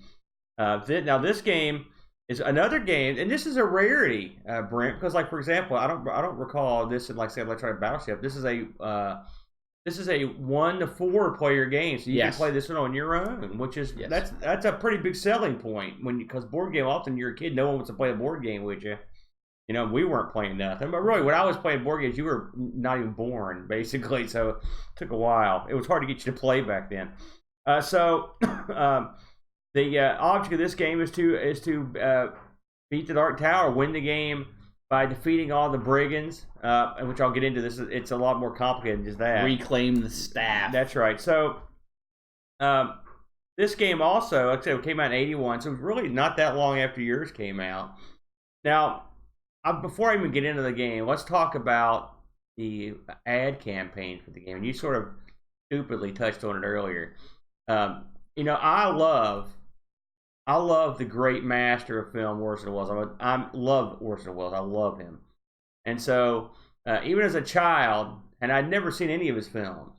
Now this game is another game, and this is a rarity, Brent, because like for example, I don't recall this in like say Electronic Battleship. This is a 1 to 4 player game, so you can play this one on your own, which is that's a pretty big selling point because board game often you're a kid, no one wants to play a board game with you. You know, we weren't playing nothing, but really when I was playing board games, you were not even born basically, so it took a while. It was hard to get you to play back then. The object of this game is to beat the Dark Tower, win the game by defeating all the brigands, which I'll get into. This it's a lot more complicated than just that. Reclaim the staff. That's right. So, this game also, like I said, it came out in '81, so it was really not that long after yours came out. Now, before I even get into the game, let's talk about the ad campaign for the game. And you sort of stupidly touched on it earlier. I love the great master of film, Orson Welles. I love Orson Welles. I love him. And so, even as a child, and I'd never seen any of his films,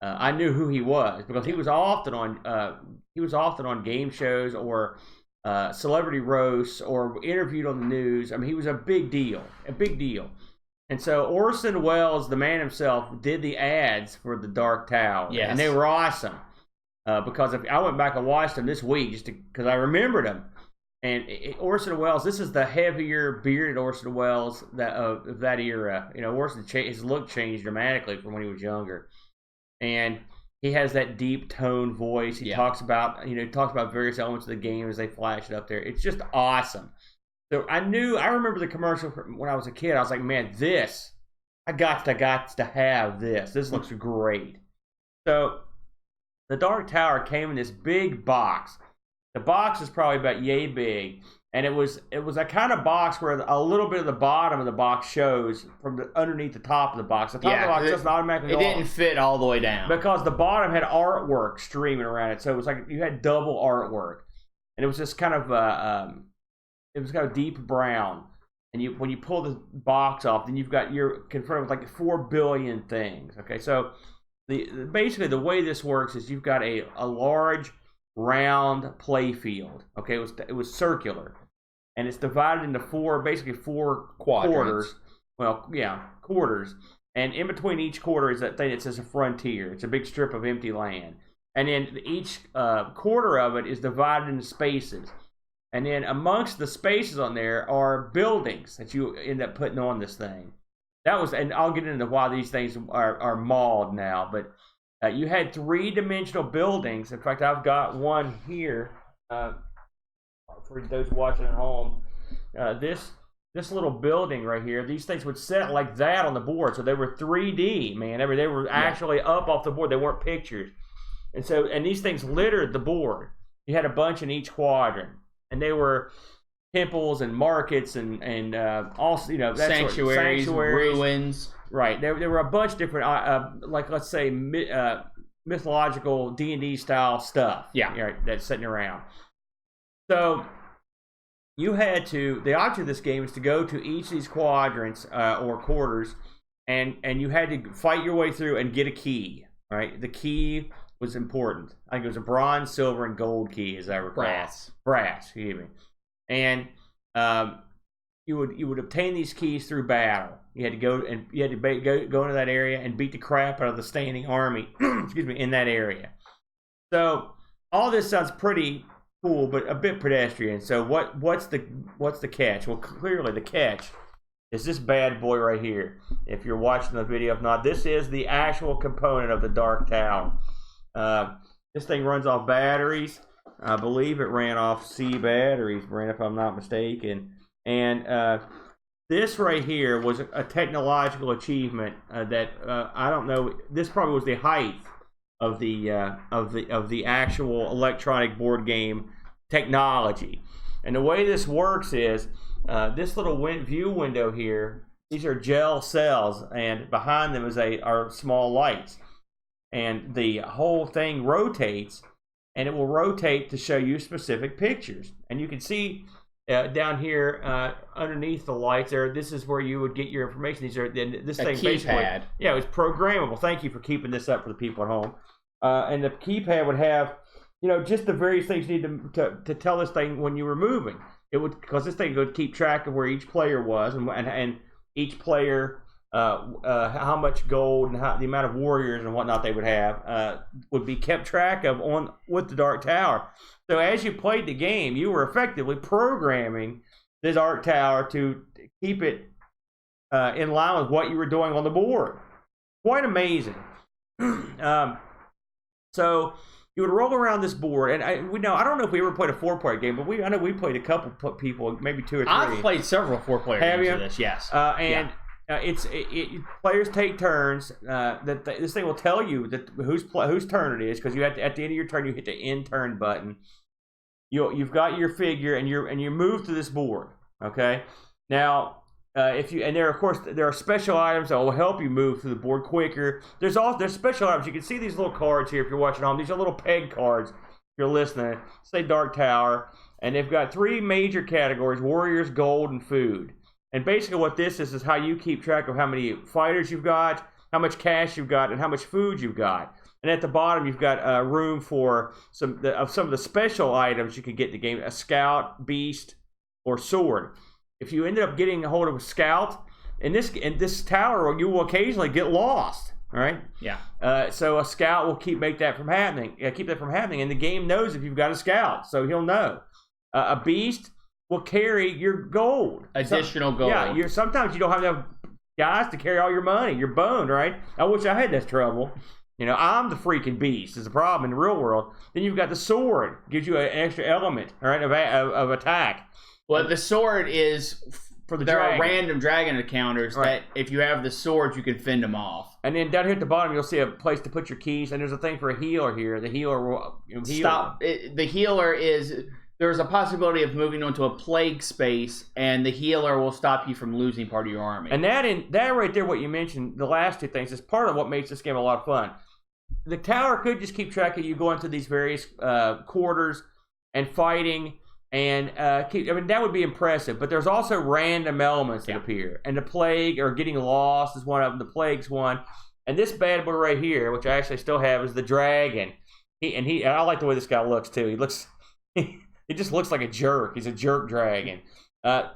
I knew who he was because he was often on game shows or celebrity roasts or interviewed on the news. I mean, he was a big deal. And so Orson Welles, the man himself, did the ads for the Dark Tower, and they were awesome. Because I went back and watched them this week just because I remembered them. And Orson Welles, this is the heavier, bearded Orson Welles of that era. You know, his look changed dramatically from when he was younger, and he has that deep tone voice. He talks about various elements of the game as they flash it up there. It's just awesome. So I remember the commercial from when I was a kid. I was like, man, this I got to have this. This looks great. So the Dark Tower came in this big box. The box is probably about yay big, and it was a kind of box where a little bit of the bottom of the box shows from underneath the top of the box. The top of the box doesn't automatically go didn't fit all the way down because the bottom had artwork streaming around it. So it was like you had double artwork, and it was just kind of deep brown. And when you pull the box off, then you're confronted with like 4 billion things. Okay, so basically the way this works is you've got a large round play field. Okay, it was circular, and it's divided into four quarters. Well, yeah, quarters. And in between each quarter is that thing that says a frontier. It's a big strip of empty land, and then each quarter of it is divided into spaces. And then amongst the spaces on there are buildings that you end up putting on this thing. And I'll get into why these things are mauled now, but you had 3-dimensional buildings. In fact, I've got one here for those watching at home. This little building right here, these things would set like that on the board. So they were 3D, man. They were actually up off the board. They weren't pictures. And these things littered the board. You had a bunch in each quadrant. And they were temples and markets and also, sanctuaries, ruins. Right. There were a bunch of different, like let's say mythological D&D style stuff. Yeah. Right, that's sitting around. So the object of this game is to go to each of these quadrants or quarters, and you had to fight your way through and get a key. Right. The key was important. I think it was a bronze, silver, and gold key, as I recall. Brass, excuse me. And you would obtain these keys through battle. You had to go into that area and beat the crap out of the standing army. excuse me, in that area. So all this sounds pretty cool, but a bit pedestrian. So what's the catch? Well, clearly the catch is this bad boy right here. If you're watching the video, if not, this is the actual component of the Dark Tower. This thing runs off batteries. I believe it ran off C batteries, Brent, if I'm not mistaken. And this right here was a technological achievement that I don't know. This probably was the height of the actual electronic board game technology. And the way this works is this little view window here. These are gel cells, and behind them are small lights. And the whole thing rotates, and it will rotate to show you specific pictures. And you can see down here underneath the lights there, this is where you would get your information. This thing basically, yeah, it was programmable. Thank you for keeping this up for the people at home. And the keypad would have, just the various things you need to tell this thing when you were moving. It would, because this thing would keep track of where each player was and each player. How much gold and the amount of warriors and whatnot they would have would be kept track of with the Dark Tower. So as you played the game, you were effectively programming the Dark Tower to keep it in line with what you were doing on the board. Quite amazing. So you would roll around this board, and I don't know if we ever played a 4-player game, but I know we played a couple people, maybe 2 or 3. I've played several 4-player games of this, yes. Players take turns. This thing will tell you that whose turn it is, because you have to, at the end of your turn you hit the end turn button. You've got your figure and you move to this board. Okay. Now there are special items that will help you move through the board quicker. There's special items. You can see these little cards here if you're watching at home. These are little peg cards. If you're listening, say Dark Tower, and they've got 3 major categories: warriors, gold, and food. And basically what this is how you keep track of how many fighters you've got, how much cash you've got, and how much food you've got. And at the bottom, you've got room for some of the special items you can get in the game: a scout, beast, or sword. If you ended up getting a hold of a scout, in this tower, you will occasionally get lost. All right? Yeah. So a scout will keep that from happening, and the game knows if you've got a scout, so he'll know. A beast will carry your gold. Additional gold. Yeah, sometimes you don't have enough guys to carry all your money. You're boned, right? I wish I had that trouble. I'm the freaking beast is the problem in the real world. Then you've got the sword. Gives you an extra element, all right, of attack. Well, the sword is for the there dragon. are random dragon encounters that if you have the swords, you can fend them off. And then down here at the bottom, you'll see a place to put your keys, and there's a thing for a healer here. The healer will heal. Stop. The healer is... There's a possibility of moving into a plague space, and the healer will stop you from losing part of your army. And that right there, what you mentioned, the last two things, is part of what makes this game a lot of fun. The tower could just keep track of you going to these various quarters and fighting, and that would be impressive. But there's also random elements that appear, and the plague or getting lost is one of them. The plague's one, and this bad boy right here, which I actually still have, is the dragon. And I like the way this guy looks too. He looks. He just looks like a jerk. He's a jerk dragon.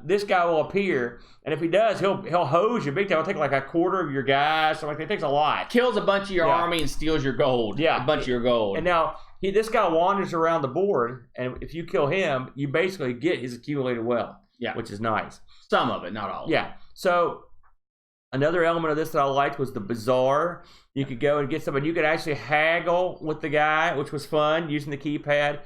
This guy will appear, and if he does, he'll hose you big time. He'll take like a quarter of your guys. So like it takes a lot. Kills a bunch of your army and steals your gold. Yeah, a bunch of your gold. And now this guy wanders around the board, and if you kill him, you basically get his accumulated wealth. Yeah, which is nice. Some of it, not all. Yeah. So another element of this that I liked was the bazaar. You could go and get something. You could actually haggle with the guy, which was fun using the keypad.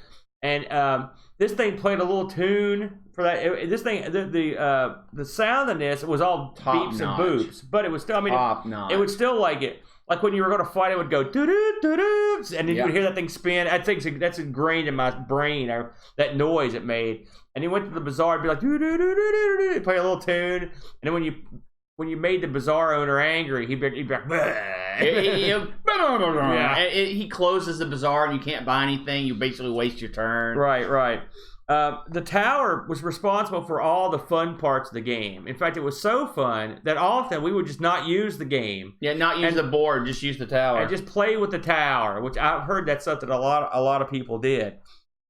And this thing played a little tune for that. This thing, the sound in this was all top beeps notch. And boops, but it was still. I mean, notch. It would still like it. Like when you were going to fight, it would go doo doo doo doo, and then you would hear that thing spin. I think that's ingrained in my brain. That noise it made. And he went to the bazaar, and be like doo doo doo doo doo doo, play a little tune. And then when you made the bazaar owner angry, he'd be like, he closes the bazaar and you can't buy anything. You basically waste your turn. Right. The tower was responsible for all the fun parts of the game. In fact, it was so fun that often we would just not use the game. Yeah, not use the board, just use the tower. And just play with the tower, which I've heard that's something a lot of people did.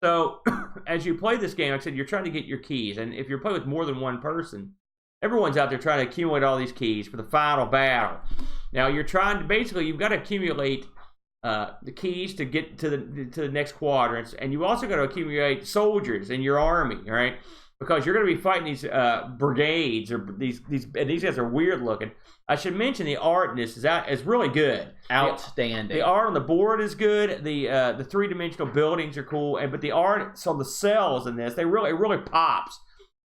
So as you play this game, like I said, you're trying to get your keys. And if you're playing with more than one person, everyone's out there trying to accumulate all these keys for the final battle. Now you're trying to you've got to accumulate the keys to get to the next quadrants, and you also got to accumulate soldiers in your army, right? Because you're going to be fighting these brigades or these guys are weird looking. I should mention the art in this is really good, outstanding. The art on the board is good. The 3-dimensional buildings are cool, but the art on the cells in this, it really pops.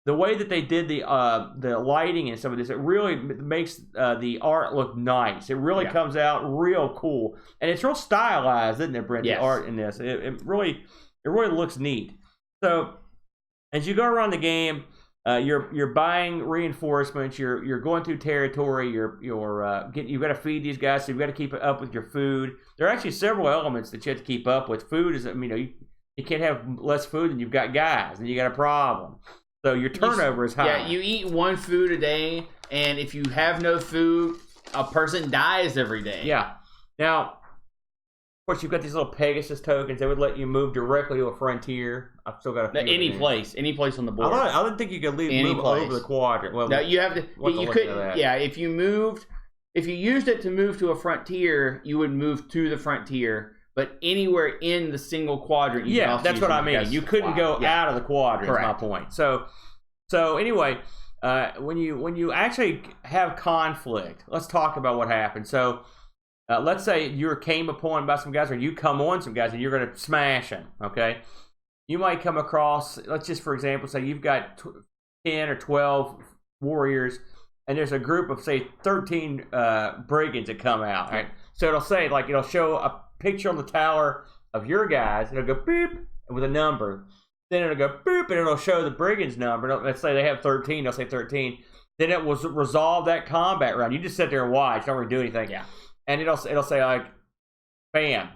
The way that they did the lighting and some of this, it really makes the art look nice. It really comes out real cool, and it's real stylized, isn't it, Brent? Yes. The art in this, it really looks neat. So as you go around the game, you're buying reinforcements. You're going through territory. You've got to feed these guys, so you've got to keep up with your food. There are actually several elements that you have to keep up with. Food is, you can't have less food than you've got guys, and you got a problem. So your turnover is high. Yeah, you eat one food a day, and if you have no food, a person dies every day. Yeah. Now, of course, you've got these little Pegasus tokens. They would let you move directly to a frontier. I've still got a few. Any place on the board. I didn't think you could move over the quadrant. Well, no, you have to. You couldn't. Yeah, if you used it to move to a frontier, you would move to the frontier. But anywhere in the single quadrant, that's what I mean. You couldn't go out of the quadrant. Correct. Is my point. So anyway, when you actually have conflict, let's talk about what happened. So let's say you came upon by some guys, or you come on some guys, and you're going to smash them. Okay, you might come across. Let's just, for example, say you've got 10 or 12 warriors, and there's a group of say 13 brigands that come out. Right? So it'll show a picture on the tower of your guys, and it'll go beep with a number. Then it'll go boop, and it'll show the brigand's number. Let's say they have 13. They'll say 13. Then it will resolve that combat round. You just sit there and watch. Don't really do anything. Yeah. And it'll say like, bam.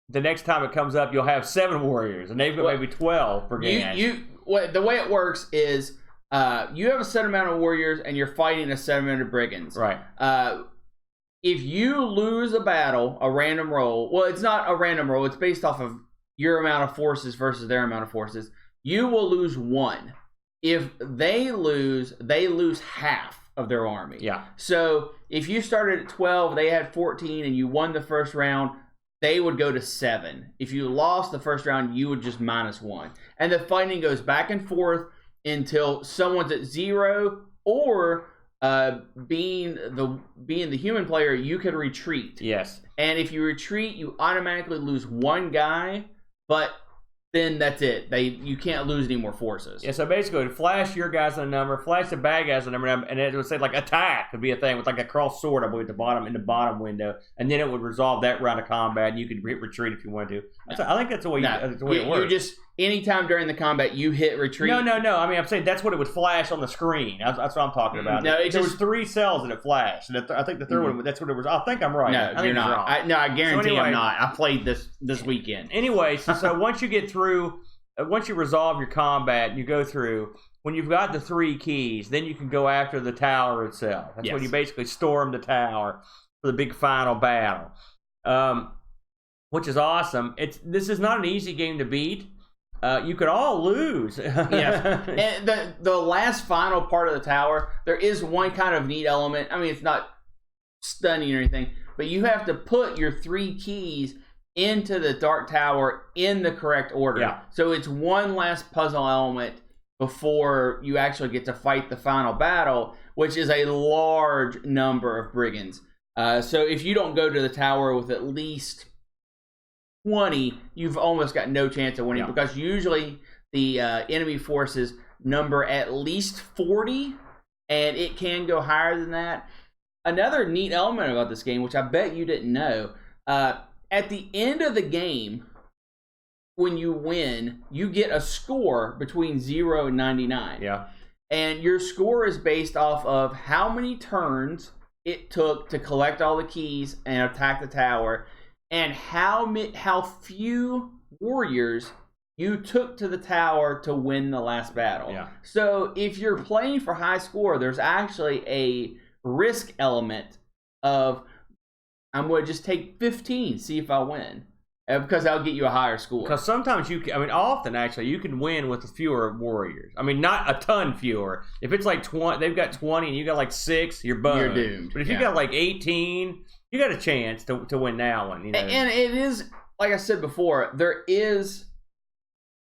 The next time it comes up, you'll have 7 warriors, and they've got maybe 12 brigands. The way it works is you have a set amount of warriors, and you're fighting a set amount of brigands. Right. If you lose a battle, a random roll. Well, it's not a random roll. It's based off of your amount of forces versus their amount of forces. You will lose 1. If they lose half of their army. Yeah. So if you started at 12, they had 14, and you won the first round, they would go to 7. If you lost the first round, you would just -1. And the fighting goes back and forth until someone's at 0, or being the human player, you can retreat. Yes. And if you retreat, you automatically lose 1 guy, but then that's it. You can't lose any more forces. Yeah, so basically, it would flash your guys on a number, flash the bad guys on a number, and it would say like attack would be a thing with like a cross sword, I believe, in the bottom window, and then it would resolve that round of combat, and you could hit retreat if you wanted to. I think that's the way, that's the way it works. You just anytime during the combat you hit retreat. No. I mean, I'm saying that's what it would flash on the screen. That's what I'm talking about. No, there was 3 cells that it flashed, and I think the third one, that's what it was. I think I'm right. No, you're not. I guarantee I'm not. I played this weekend. Anyway, so once you get through. Once you resolve your combat and you go through, when you've got the 3 keys, then you can go after the tower itself. That's when you basically storm the tower for the big final battle, which is awesome. This is not an easy game to beat. You could all lose. Yes. And the last final part of the tower, there is one kind of neat element. I mean, it's not stunning or anything, but you have to put your 3 keys into the Dark Tower in the correct order. Yeah. So it's one last puzzle element before you actually get to fight the final battle, which is a large number of brigands. So if you don't go to the tower with at least 20, you've almost got no chance of winning, because usually the enemy forces number at least 40, and it can go higher than that. Another neat element about this game, which I bet you didn't know, at the end of the game, when you win, you get a score between 0 and 99. Yeah. And your score is based off of how many turns it took to collect all the keys and attack the tower, and how few warriors you took to the tower to win the last battle. Yeah. So if you're playing for high score, there's actually a risk element of, I'm going to just take 15, see if I win. Because that'll get you a higher score. Because sometimes often actually, you can win with fewer warriors. I mean, not a ton fewer. If it's like 20, they've got 20 and you got like 6, you're boned. You're doomed. But if you got like 18, you got a chance to win that one. You know? And it is, like I said before, there is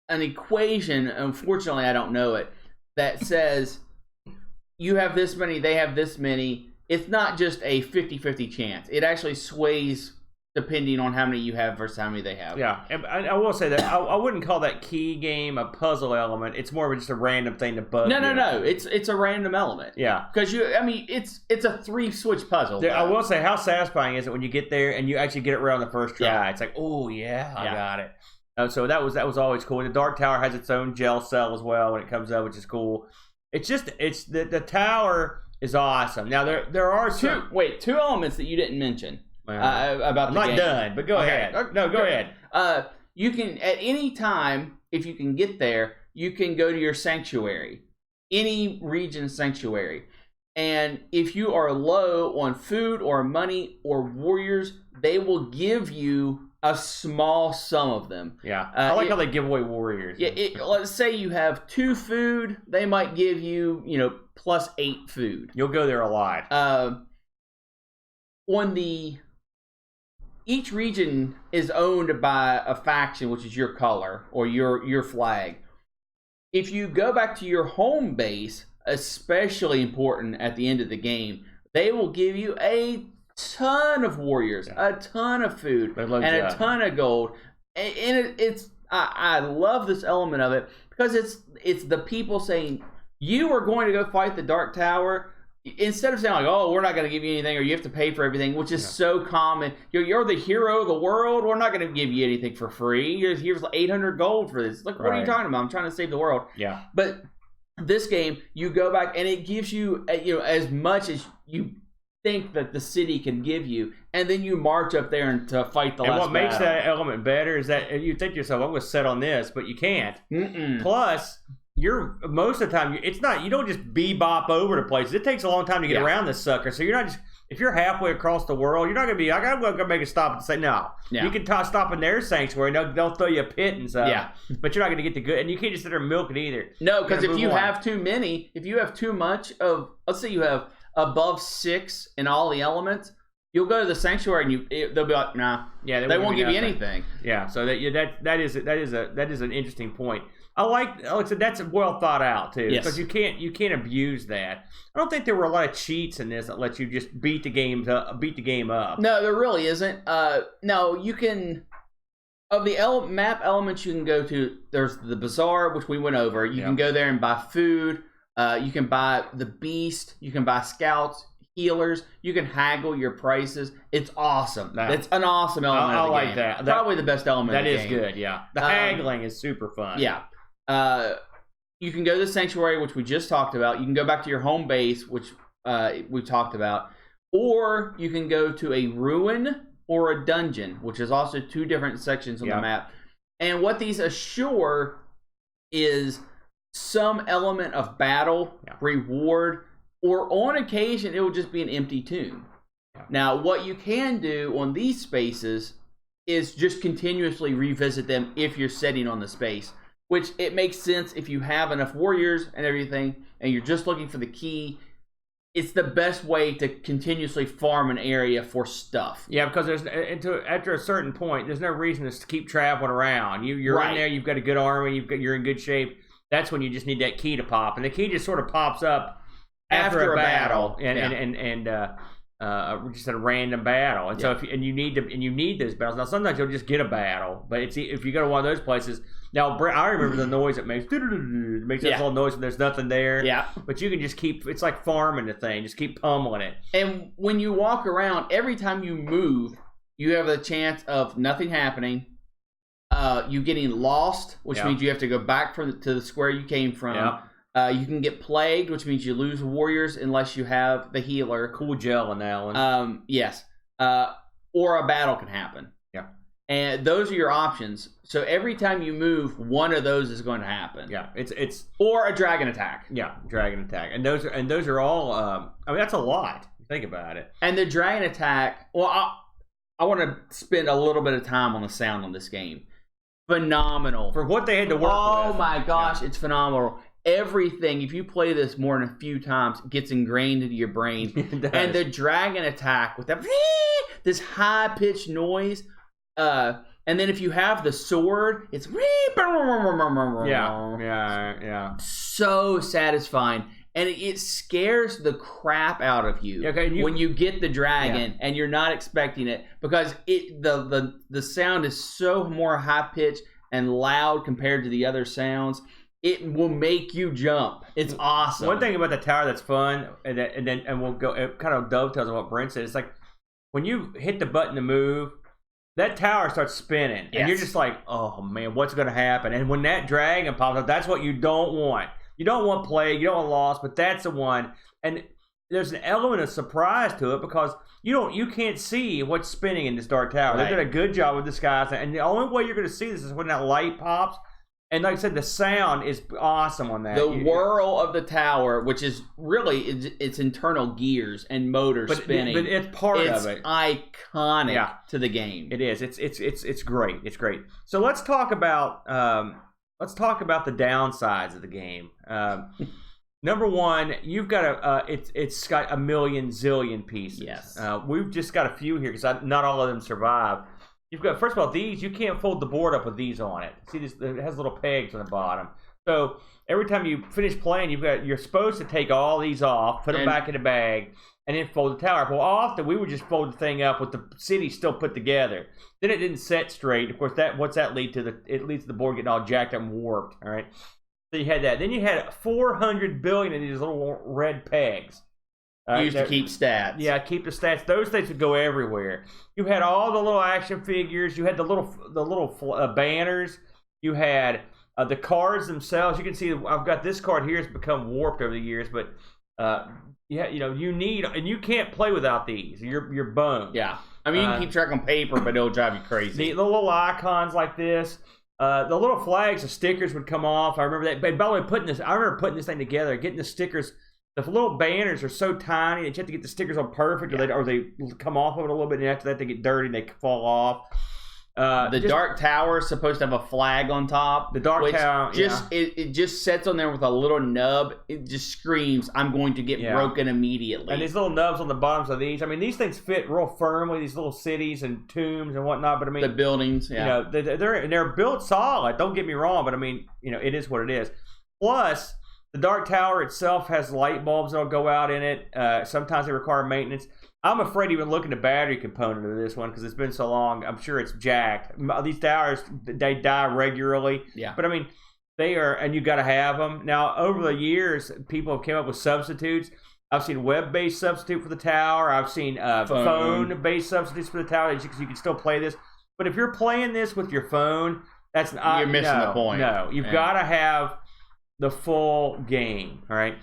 an equation, unfortunately I don't know it, that says you have this many, they have this many. It's not just a 50-50 chance. It actually sways depending on how many you have versus how many they have. Yeah, and I will say that I wouldn't call that key game a puzzle element. It's more of just a random thing to bug you. No. It's a random element. Yeah. Because it's a 3-switch puzzle. I will say, how satisfying is it when you get there and you actually get it right on the first try? Yeah. It's like, oh yeah, I got it. So that was always cool. And the Dark Tower has its own gel cell as well when it comes up, which is cool. It's the tower is awesome. Now there are two elements that you didn't mention about the I'm not game. Done, but go ahead. No, go ahead. You can, at any time, if you can get there, you can go to your sanctuary, any region sanctuary, and if you are low on food or money or warriors, they will give you a small sum of them. Yeah, I like how they give away warriors. Yeah, let's say you have 2 food, they might give you, plus 8 food. You'll go there a lot. Each region is owned by a faction, which is your color or your flag. If you go back to your home base, especially important at the end of the game, they will give you a ton of warriors, a ton of food, and a ton of gold. And I love this element of it because it's the people saying, you are going to go fight the Dark Tower. Instead of saying like, oh, we're not going to give you anything, or you have to pay for everything, which is so common. You're the hero of the world. We're not going to give you anything for free. Here's 800 gold for this. Look, what are you talking about? I'm trying to save the world. Yeah. But this game, you go back and it gives you, as much as you think that the city can give you, and then you march up there and to fight the last battle. And what makes that element better is that you think to yourself, I'm going to set on this, but you can't. Plus, most of the time, it's not, you don't just bebop over to places. It takes a long time to get around this sucker. So you're not just, if you're halfway across the world, you're not going to be, I got to go make a stop and say, no. Yeah. You can stop in their sanctuary. They'll throw you a pit and stuff. Yeah. But you're not going to get the good, and you can't just sit there and milk it either. No, because if you have too many, if you have too much of, let's say you have above 6 in all the elements, you'll go to the sanctuary and they'll be like, nah. Yeah, they won't give you anything. Yeah, so that is an interesting point. I said, that's well thought out too, because you can't abuse that. I don't think there were a lot of cheats in this that let you just beat the game up. No, there really isn't. No, you can. Of the map elements you can go to, there's the bazaar, which we went over. You can go there and buy food. You can buy the beast. You can buy scouts, healers. You can haggle your prices. It's awesome. It's an awesome element of the game. That. Probably the best element of the game. That is good, yeah. The haggling is super fun. Yeah. You can go to the sanctuary, which we just talked about. You can go back to your home base, which we talked about. Or you can go to a ruin or a dungeon, which is also two different sections on the map. And what these assure is some element of battle, reward, or on occasion, it will just be an empty tomb. Now, what you can do on these spaces is just continuously revisit them if you're sitting on the space, which it makes sense if you have enough warriors and everything, and you're just looking for the key. It's the best way to continuously farm an area for stuff. Yeah, because after a certain point, there's no reason to keep traveling around. You're in there. You've got a good army. You're in good shape. That's when you just need that key to pop, and the key just sort of pops up after a battle, and just a random battle. And so if you need those battles. Now sometimes you'll just get a battle, but if you go to one of those places. Now, I remember the noise it makes. It makes this little noise when there's nothing there. Yeah. But you can just keep, it's like farming the thing. Just keep pummeling it. And when you walk around, every time you move, you have a chance of nothing happening. You getting lost, which means you have to go back to the square you came from. Yeah. You can get plagued, which means you lose warriors unless you have the healer. Cool gel in that one. Yes. Or a battle can happen. Yeah. And those are your options. So every time you move, one of those is going to happen. Yeah, it's or a dragon attack. Yeah, dragon attack, and those are all. I mean, that's a lot. Think about it. And the dragon attack. Well, I want to spend a little bit of time on the sound on this game. Phenomenal for what they had to work with. Oh my gosh, it's phenomenal. Everything, if you play this more than a few times, gets ingrained into your brain. And the dragon attack with that this high pitched noise. And then if you have the sword, it's yeah. So satisfying, and it scares the crap out of you when you get the dragon and you're not expecting it, because the sound is so more high pitched and loud compared to the other sounds. It will make you jump. It's awesome. One thing about the tower that's fun, and we'll go. It kind of dovetails on what Brent said. It's like when you hit the button to move. That tower starts spinning, and you're just like, oh, man, what's going to happen? And when that dragon pops up, that's what you don't want. You don't want plague, you don't want loss, but that's the one. And there's an element of surprise to it because you can't see what's spinning in this dark tower. They've done a good job with disguise, and the only way you're going to see this is when that light pops. And like I said, the sound is awesome on that. The whirl of the tower, which is really its internal gears and motors spinning. But it's part of it. It's iconic to the game. It is. It's great. It's great. So let's talk about the downsides of the game. Number one, you've got it's got a million zillion pieces. Yes. We've just got a few here because not all of them survive. You've got, first of all, these, you can't fold the board up with these on it. See, this, it has little pegs on the bottom. So every time you finish playing, you're supposed to take all these off, put them back in the bag, and then fold the tower up. Well, often we would just fold the thing up with the city still put together. Then it didn't set straight. Of course, what's that lead to? It leads to the board getting all jacked up and warped. All right. So you had that. Then you had 400 billion of these little red pegs. Used to keep stats. Yeah, keep the stats. Those things would go everywhere. You had all the little action figures. You had the little banners. You had the cards themselves. You can see I've got this card here. It's become warped over the years, but you need, and you can't play without these. You're boned. Yeah, I mean you can keep track on paper, but it'll drive you crazy. The little icons like this. The little flags, the stickers would come off. I remember that. But by the way, I remember putting this thing together, getting the stickers. The little banners are so tiny that you have to get the stickers on perfect, or they come off of it a little bit, and after that they get dirty and they fall off. The Dark Tower is supposed to have a flag on top. The Dark Tower, it just sits on there with a little nub. It just screams, "I'm going to get broken immediately." And these little nubs on the bottoms of these, I mean, these things fit real firmly. These little cities and tombs and whatnot. But I mean, the buildings, they're built solid. Don't get me wrong, but I mean, it is what it is. Plus, The Dark Tower itself has light bulbs that'll go out in it. Sometimes they require maintenance. I'm afraid even looking at the battery component of this one because it's been so long. I'm sure it's jacked. These towers, they die regularly. Yeah. But I mean, they are, and you got to have them. Now, over the years, people have come up with substitutes. I've seen web-based substitute for the tower. I've seen phone-based substitutes for the tower because you can still play this. But if you're playing this with your phone, that's you're missing the point. No, you've got to have the full game. All right,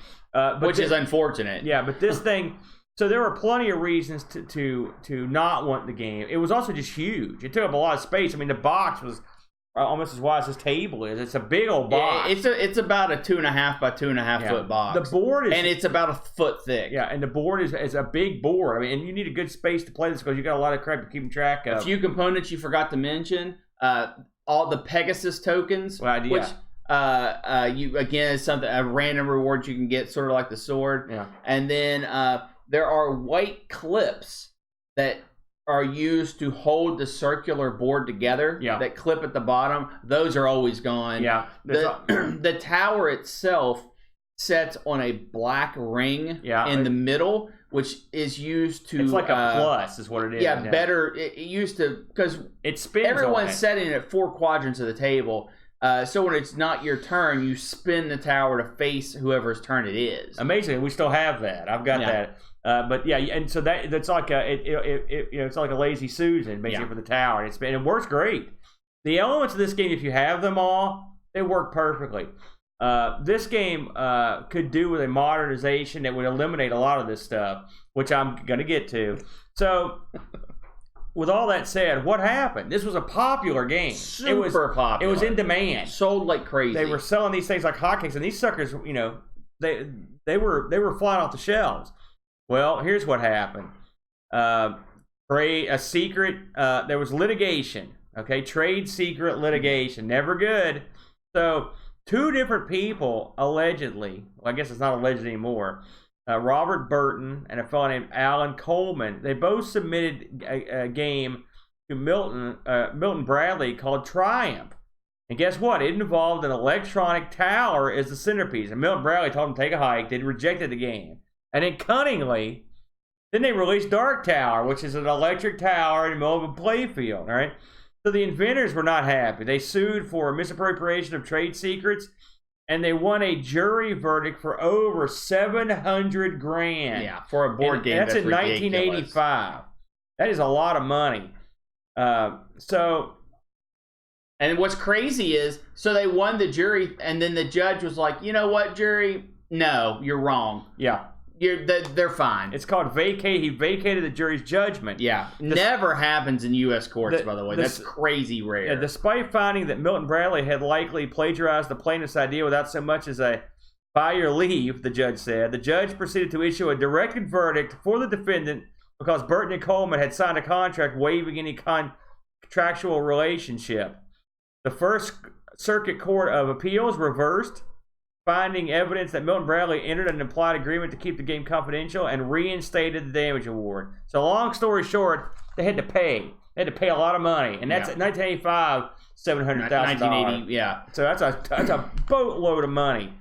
which is unfortunate. Yeah, but this thing. So there were plenty of reasons to not want the game. It was also just huge. It took up a lot of space. I mean, the box was almost as wide as this table is. It's a big old box. Yeah, it's about a 2.5 by 2.5 foot box. The board is, and it's about a foot thick. Yeah, and the board is a big board. I mean, and you need a good space to play this because you got a lot of crap to keep track of. A few components you forgot to mention. All the Pegasus tokens, which you again is something a random reward you can get, sort of like the sword. Yeah, and then. There are white clips that are used to hold the circular board together. Yeah. That clip at the bottom. Those are always gone. Yeah. The tower itself sets on a black ring in the middle, which is used to. It's like a plus, is what it is. Yeah, better. It used to because it spins. Everyone's setting it at 4 quadrants of the table. So when it's not your turn, you spin the tower to face whoever's turn it is. Amazing, we still have that. I've got that. But yeah, and so that's like it's like a lazy Susan basically for the tower. And it works great. The elements of this game, if you have them all, they work perfectly. This game could do with a modernization that would eliminate a lot of this stuff, which I'm gonna get to. So. With all that said, what happened? This was a popular game. Super popular. It was in demand. Sold like crazy. They were selling these things like hotcakes, and these suckers, they were flying off the shelves. Well, here's what happened. There was litigation. Okay, trade secret litigation, never good. So 2 different people allegedly, well, I guess it's not alleged anymore. Robert Burton and a fellow named Alan Coleman. They both submitted a game to Milton Bradley called Triumph. And guess what? It involved an electronic tower as the centerpiece. And Milton Bradley told them to take a hike. They rejected the game. And then cunningly, then they released Dark Tower, which is an electric tower in the middle of a playfield. All right. So the inventors were not happy. They sued for misappropriation of trade secrets. And they won a jury verdict for over $700,000. Yeah, for a board game. That's in ridiculous. 1985. That is a lot of money. And what's crazy is, so they won the jury, and then the judge was like, "You know what, jury? No, you're wrong. Yeah, they're fine." It's called vacate. He vacated the jury's judgment. Yeah, never happens in U.S. courts, by the way. That's crazy rare. Yeah, despite finding that Milton Bradley had likely plagiarized the plaintiff's idea without so much as a by your leave, the judge said, the judge proceeded to issue a directed verdict for the defendant because Burton and Coleman had signed a contract waiving any contractual relationship. The First Circuit Court of Appeals reversed, finding evidence that Milton Bradley entered an implied agreement to keep the game confidential and reinstated the damage award. So long story short, they had to pay. They had to pay a lot of money. And that's at 1985, $700,000. 1980, yeah. So that's a boatload of money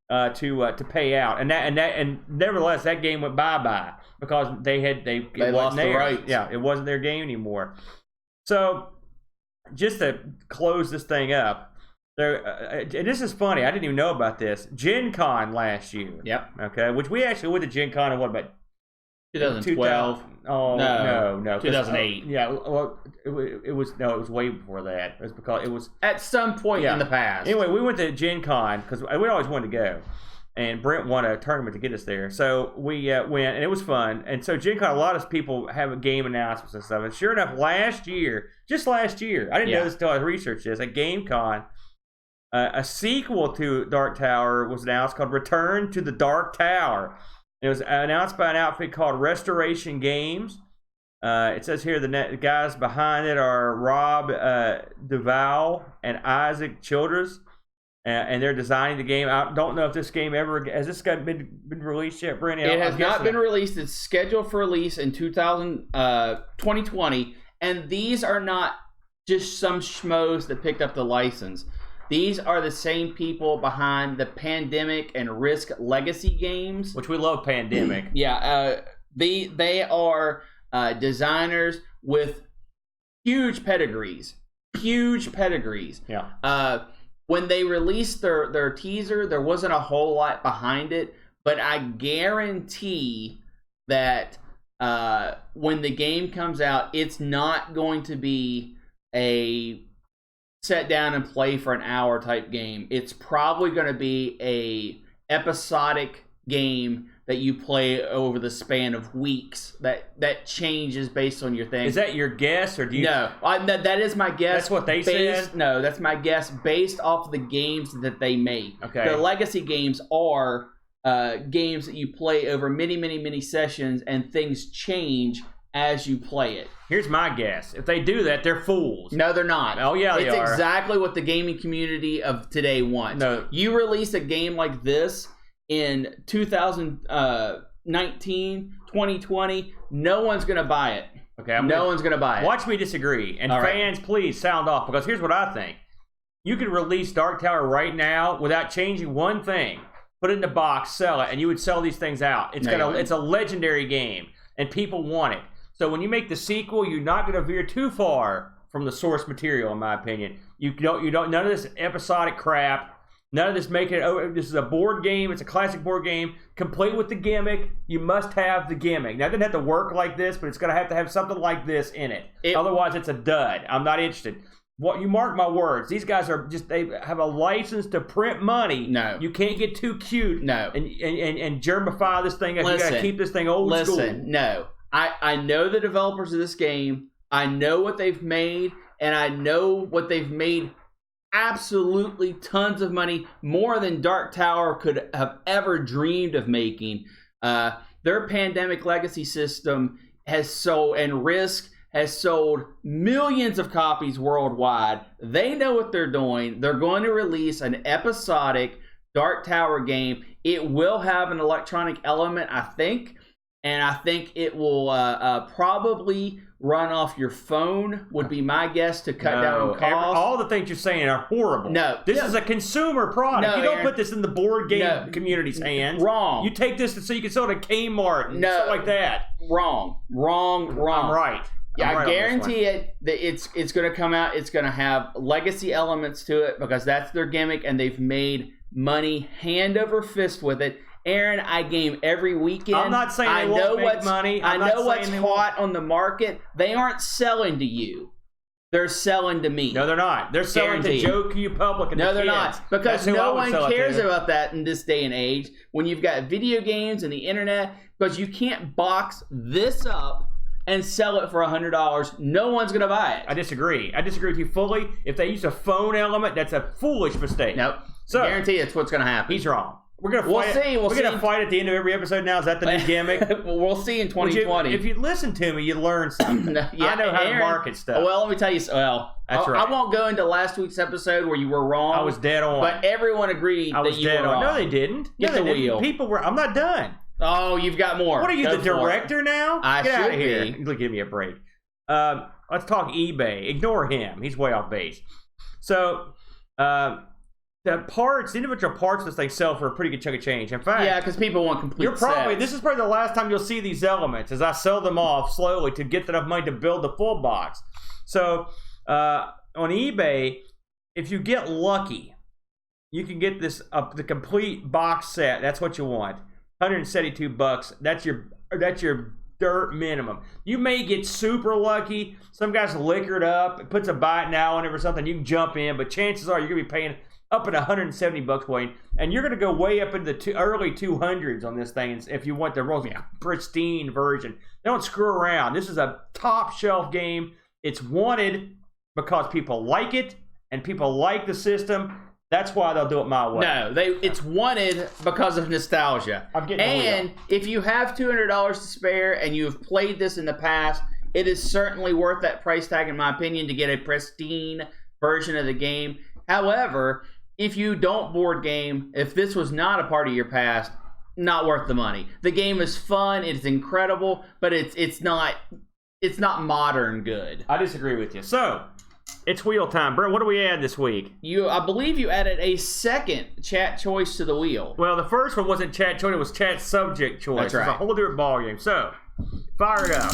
to pay out. And nevertheless, that game went bye-bye because they lost the rights. Yeah, it wasn't their game anymore. So just to close this thing up, and this is funny. I didn't even know about this. Gen Con last year. Yep. Okay, which we actually went to Gen Con in what, about 2012? Oh no, 2008. Yeah, well, it was way before that. It was because it was at some point in the past. Anyway, we went to Gen Con because we always wanted to go, and Brent won a tournament to get us there. So we went, and it was fun. And so Gen Con, a lot of people have game announcements and stuff. And sure enough, just last year, I didn't know this until I researched this. At Game Con, a sequel to Dark Tower was announced called Return to the Dark Tower. It was announced by an outfit called Restoration Games. It says here the guys behind it are Rob Duval and Isaac Childress, and they're designing the game. I don't know if this game has this been released yet, Brent? It has not been released. It's scheduled for release in 2020, and these are not just some schmoes that picked up the license. These are the same people behind the Pandemic and Risk Legacy games. Which we love Pandemic. Yeah, they are designers with huge pedigrees. Yeah. When they released their teaser, there wasn't a whole lot behind it, but I guarantee that when the game comes out, it's not going to be a set down and play for an hour type game. It's probably going to be a episodic game that you play over the span of weeks. That changes based on your thing. Is that your guess, or do you? No, that is my guess. That's what they said? No, that's my guess based off of the games that they make. Okay. The legacy games are games that you play over many sessions, and things change as you play it. Here's my guess. If they do that, they're fools. No, they're not. Oh, yeah, they are. It's exactly what the gaming community of today wants. No. You release a game like this in 2019, 2020, no one's going to buy it. Okay, no one's going to buy it. Watch me disagree. And All fans, please sound off, because here's what I think. You could release Dark Tower right now without changing one thing. Put it in the box, sell it, and you would sell these things out. It's a legendary game, and people want it. So when you make the sequel, you're not going to veer too far from the source material, in my opinion. You don't. None of this episodic crap. None of this making it. Oh, this is a board game. It's a classic board game, complete with the gimmick. You must have the gimmick. Now, it doesn't have to work like this, but it's going to have something like this in it. Otherwise, it's a dud. I'm not interested. What you mark my words. These guys are they have a license to print money. No, you can't get too cute. No, and germify this thing. You got to keep this thing old school. Listen, no. I know the developers of this game. I know what they've made, and I know what they've made absolutely tons of money, more than Dark Tower could have ever dreamed of making. Their Pandemic Legacy system has sold, and Risk has sold millions of copies worldwide. They know what they're doing. They're going to release an episodic Dark Tower game. It will have an electronic element, I think. And I think it will probably run off your phone, would be my guess, to cut down on cost. All the things you're saying are horrible. No. This is a consumer product. No, you don't Aaron, put this in the board game community's hands. Wrong. You take this so you can sell it at Kmart and stuff like that. Wrong. I'm right. Yeah, I guarantee it that it's going to come out. It's going to have legacy elements to it because that's their gimmick, and they've made money hand over fist with it. Aaron, I game every weekend. I'm not saying they won't make money. I know what's hot on the market. They aren't selling to you. They're selling to me. No, they're not. They're selling to Joe Q Public and No, the they're kids. not. Because no one cares about that in this day and age when you've got video games and the internet, because you can't box this up and sell it for $100. No one's going to buy it. I disagree. I disagree with you fully. If they use a phone element, that's a foolish mistake. Nope. So, I guarantee it's what's going to happen. He's wrong. We're gonna fight. We're gonna fight at the end of every episode now. Is that the new gimmick? Well, we'll see in 2020. If you listen to me, you learn something. Yeah, I know how to market stuff. Well, let me tell you. Well, that's right. I won't go into last week's episode where you were wrong. I was dead on. But everyone agreed that you were wrong. No, they didn't. Get the wheel. People were. I'm not done. Oh, you've got more. What are you, the director now? Get out of here. Give me a break. Let's talk eBay. Ignore him. He's way off base. So, the parts, individual parts of this thing sell for a pretty good chunk of change. In fact, yeah, because people want complete sets. This is probably the last time you'll see these elements as I sell them off slowly to get enough money to build the full box. So, on eBay, if you get lucky, you can get this the complete box set. That's what you want. $172. That's your dirt minimum. You may get super lucky. Some guys liquor it up. It puts a buy it now on it or something. You can jump in, but chances are you're gonna be paying up at $170, Wayne, and you're gonna go way up into the early 200s on this thing if you want the real pristine version. They don't screw around. This is a top shelf game. It's wanted because people like it and people like the system. That's why they'll do it my way. No, it's wanted because of nostalgia. And if you have $200 to spare and you have played this in the past, it is certainly worth that price tag, in my opinion, to get a pristine version of the game. However, if you don't board game, if this was not a part of your past, not worth the money. The game is fun, it's incredible, but it's not modern good. I disagree with you. So, It's wheel time. Brent, what do we add this week? I believe you added a second chat choice to the wheel. Well, the first one wasn't chat choice, it was chat subject choice. That's right. It's a whole different ballgame. So, fire it up.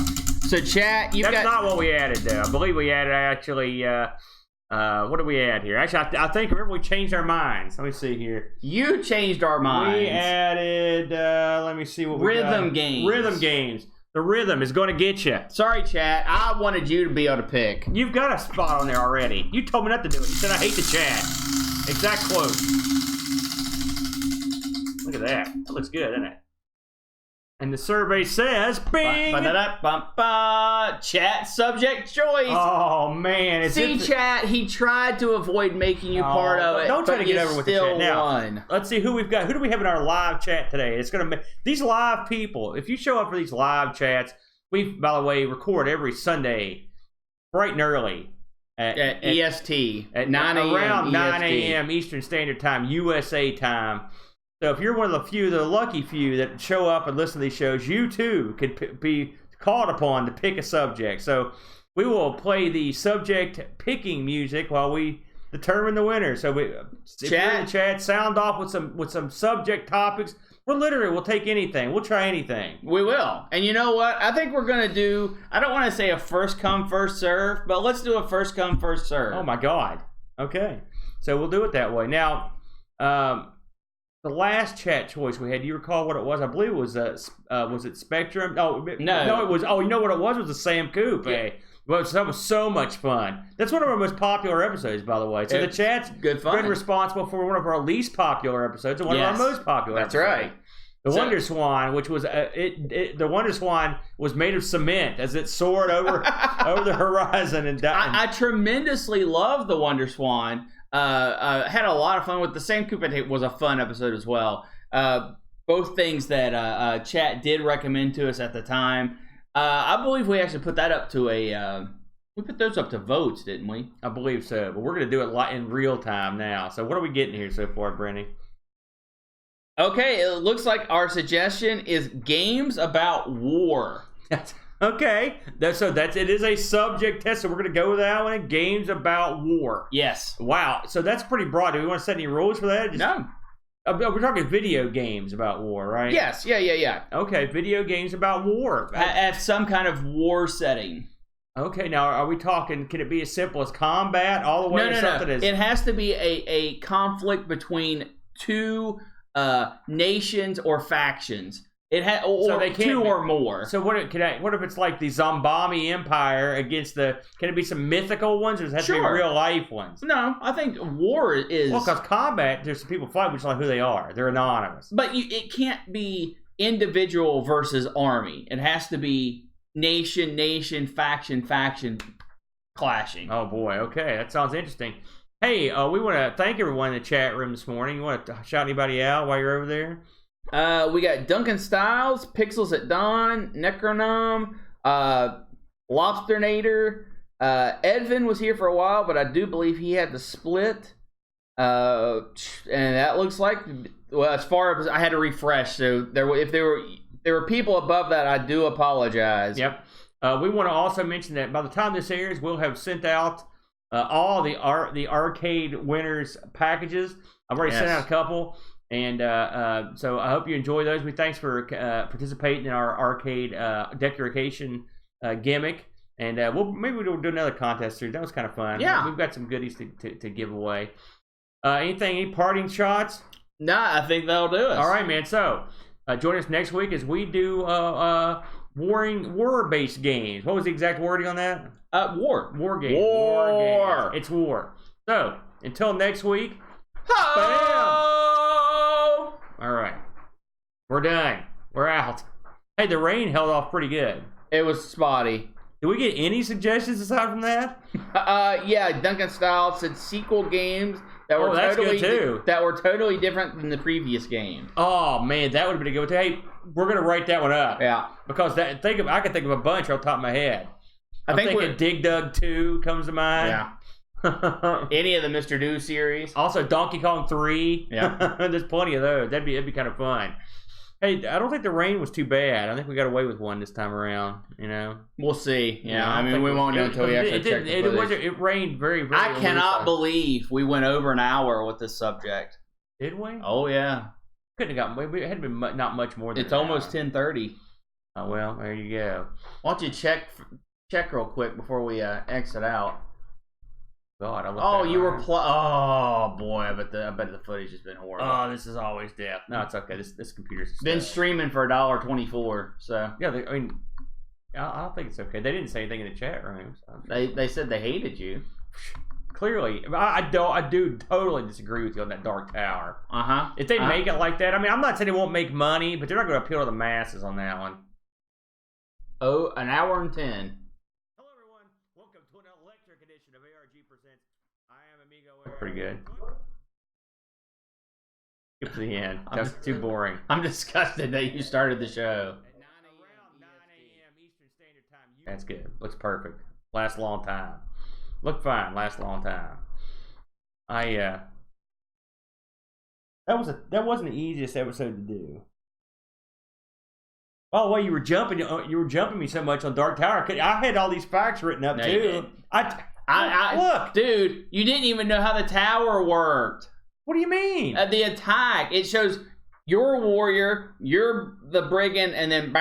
So, chat, That's not what we added, though. I believe we added, actually, what did we add here? Actually, I think, remember, we changed our minds. Let me see here. You changed our minds. We added, let me see what we got. Rhythm games. Rhythm games. The rhythm is going to get you. Sorry, chat. I wanted you to be able to pick. You've got a spot on there already. You told me not to do it. You said I hate the chat. Exact quote. Look at that. That looks good, doesn't it? And the survey says, bing! Chat subject choice. Oh, man. See, chat, he tried to avoid making you part of it. Don't try to get over with the chat. Now, won. let's see who we've got. Who do we have in our live chat today? It's going to be these live people. If you show up for these live chats, we, by the way, record every Sunday bright and early. At EST. At 9 a.m. Around 9 EST. a.m. Eastern Standard Time, USA time. So if you're one of the lucky few that show up and listen to these shows, you too could be called upon to pick a subject. So we will play the subject picking music while we determine the winner. So if you're in the chat, sound off with some subject topics. We'll take anything. We'll try anything. We will. And you know what? I think we're going to do, I don't want to say a first come, first serve, but let's do a first come, first serve. Oh my God. Okay. So we'll do it that way. Now, the last chat choice we had, do you recall what it was? I believe it was it Spectrum? No, it was. Oh, you know what it was? It was the Sam Coop. Yeah. Well, that was so much fun. That's one of our most popular episodes, by the way. So the chat's good fun. Been responsible for one of our least popular episodes and one of our most popular. That's episodes. right. The Wonder Swan, which was the Wonder Swan was made of cement as it soared over over the horizon and died. I tremendously love the Wonder Swan. Had a lot of fun with the Sam Coop. It was a fun episode as well. Both things that chat did recommend to us at the time. I believe we actually put that up to we put those up to votes, didn't we? I believe so, but we're going to do it in real time now. So what are we getting here so far, Brenny? Okay, it looks like our suggestion is games about war. Okay, it is a subject test, so we're going to go with that one. Games about war. Yes. Wow. So that's pretty broad. Do we want to set any rules for that? No. We're talking video games about war, right? Yes. Yeah. Okay, video games about war. At some kind of war setting. Okay, now are we talking, can it be as simple as combat all the way to something as... It has to be a conflict between two nations or factions. It had two or more. So what if it's like the Zombami Empire against can it be some mythical ones, or does it have to be real life ones? No, I think war is... Well, because combat, there's some people fight, which is like who they are. They're anonymous. But it can't be individual versus army. It has to be nation, faction clashing. Oh boy, okay, that sounds interesting. Hey, we want to thank everyone in the chat room this morning. You want to shout anybody out while you're over there? We got Duncan Styles, Pixels at Dawn, Necronom, Lobsternator. Edvin was here for a while, but I do believe he had to split. And that looks like, well, as far as I had to refresh, so there were people above that, I do apologize. Yep. We want to also mention that by the time this airs, we'll have sent out all the arcade winners packages. I've already sent out a couple. And so I hope you enjoy those. Thanks for participating in our arcade decoration gimmick. And maybe we'll do another contest series. That was kind of fun. Yeah. We've got some goodies to give away. Any parting shots? Nah, I think that'll do it. All right, man. So join us next week as we do war-based games. What was the exact wording on that? War. War games. War games. It's war. So until next week. Bam! All right. We're done. We're out. Hey, the rain held off pretty good. It was spotty. Did we get any suggestions aside from that? Yeah, Duncan Styles said sequel games that were totally different than the previous game. Oh man, that would have been a good one. Hey, we're gonna write that one up. Yeah. Because I can think of a bunch off the top of my head. I'm thinking Dig Dug 2 comes to mind. Yeah. Any of the Mr. Do series. Also Donkey Kong 3. Yeah. There's plenty of those. It'd be kind of fun. Hey, I don't think the rain was too bad. I think we got away with one this time around. You know, we'll see. Yeah, I mean, we won't know until we actually check the footage. It rained very, very. I cannot believe we went over an hour with this subject. Did we? Oh yeah. Couldn't have gotten. It had been not much more than. It's almost 10:30. Oh well, there you go. Why don't you check real quick before we exit out? God, you were oh boy, I bet the footage has been horrible. Oh, this is always death. No, it's okay. This computer's been streaming for $1.24. So yeah, I mean, I don't think it's okay. They didn't say anything in the chat room. So. They said they hated you. Clearly, I do totally disagree with you on that Dark Tower. If they make it like that, I mean, I'm not saying they won't make money, but they're not going to appeal to the masses on that one. Oh, an hour and 10. Welcome to an electric edition of ARG Presents. I am Amigo Eric. Pretty good. Skip to the end. That's too boring. I'm disgusted that you started the show. Around 9 a.m. Eastern Standard Time. That's good. Looks perfect. Lasts a long time. Look fine. Lasts a long time. That wasn't the easiest episode to do. Oh, well, you were jumping me so much on Dark Tower. I had all these facts written up too. Look, dude, you didn't even know how the tower worked. What do you mean? The attack. It shows you're a warrior, you're the brigand, and then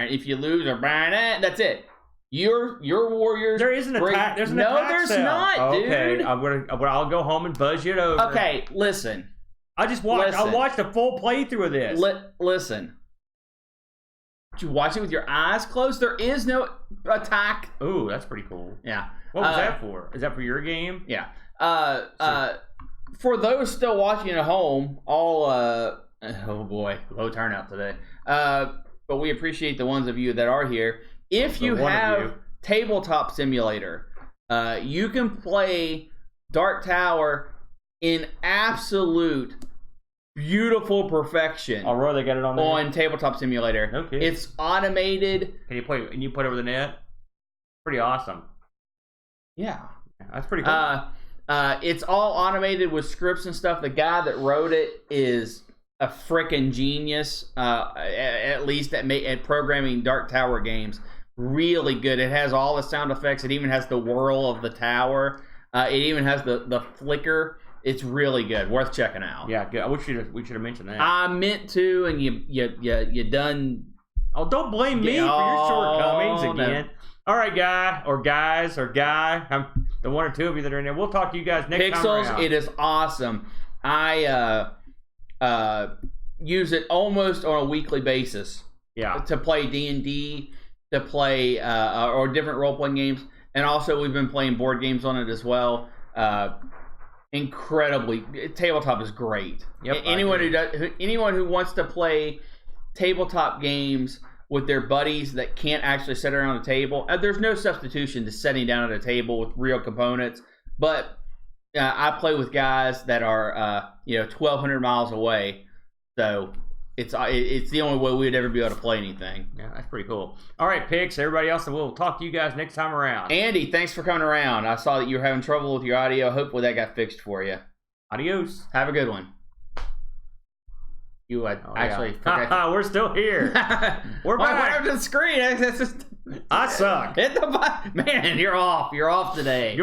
if you lose or that's it. You're warriors. There is an attack. There's an attack. No, there's not, dude. Okay, I'll go home and buzz you over. Okay, listen. I watched a full playthrough of this. Listen. Did you watch it with your eyes closed? There is no attack. Ooh, that's pretty cool. Yeah. What was that for? Is that for your game? Yeah. For those still watching at home, oh boy, low turnout today. But we appreciate the ones of you that are here. If you have Tabletop Simulator, you can play Dark Tower in absolute beautiful perfection. Oh, really? They got it on there? On Tabletop Simulator. Okay. It's automated. Can you play? And you put it over the net? Pretty awesome. Yeah. That's pretty cool. It's all automated with scripts and stuff. The guy that wrote it is a frickin' genius. At least at programming Dark Tower games. Really good. It has all the sound effects. It even has the whirl of the tower. It even has the flicker. It's really good. Worth checking out. Yeah, good. We should have mentioned that. I meant to, and you done. Oh, don't blame me for your shortcomings again. No. All right, guy or guys or guy. I'm the one or two of you that are in there. We'll talk to you guys next time around. Pixels, it is awesome. I use it almost on a weekly basis. Yeah. To play D&D, to play or different role-playing games, and also we've been playing board games on it as well. Incredibly, tabletop is great. Yep, anyone who wants to play tabletop games with their buddies that can't actually sit around a table, there's no substitution to sitting down at a table with real components. But I play with guys that are 1,200 miles away, so it's the only way we'd ever be able to play anything. Yeah, that's pretty cool. All right, Pix, everybody else, we'll talk to you guys next time around. Andy, thanks for coming around. I saw that you were having trouble with your audio. Hopefully that got fixed for you. Adios. Have a good one. You actually forgot. We're still here. We're back. Went up to the screen. I suck. Hit the button. Man, you're off. You're off today. Goodbye.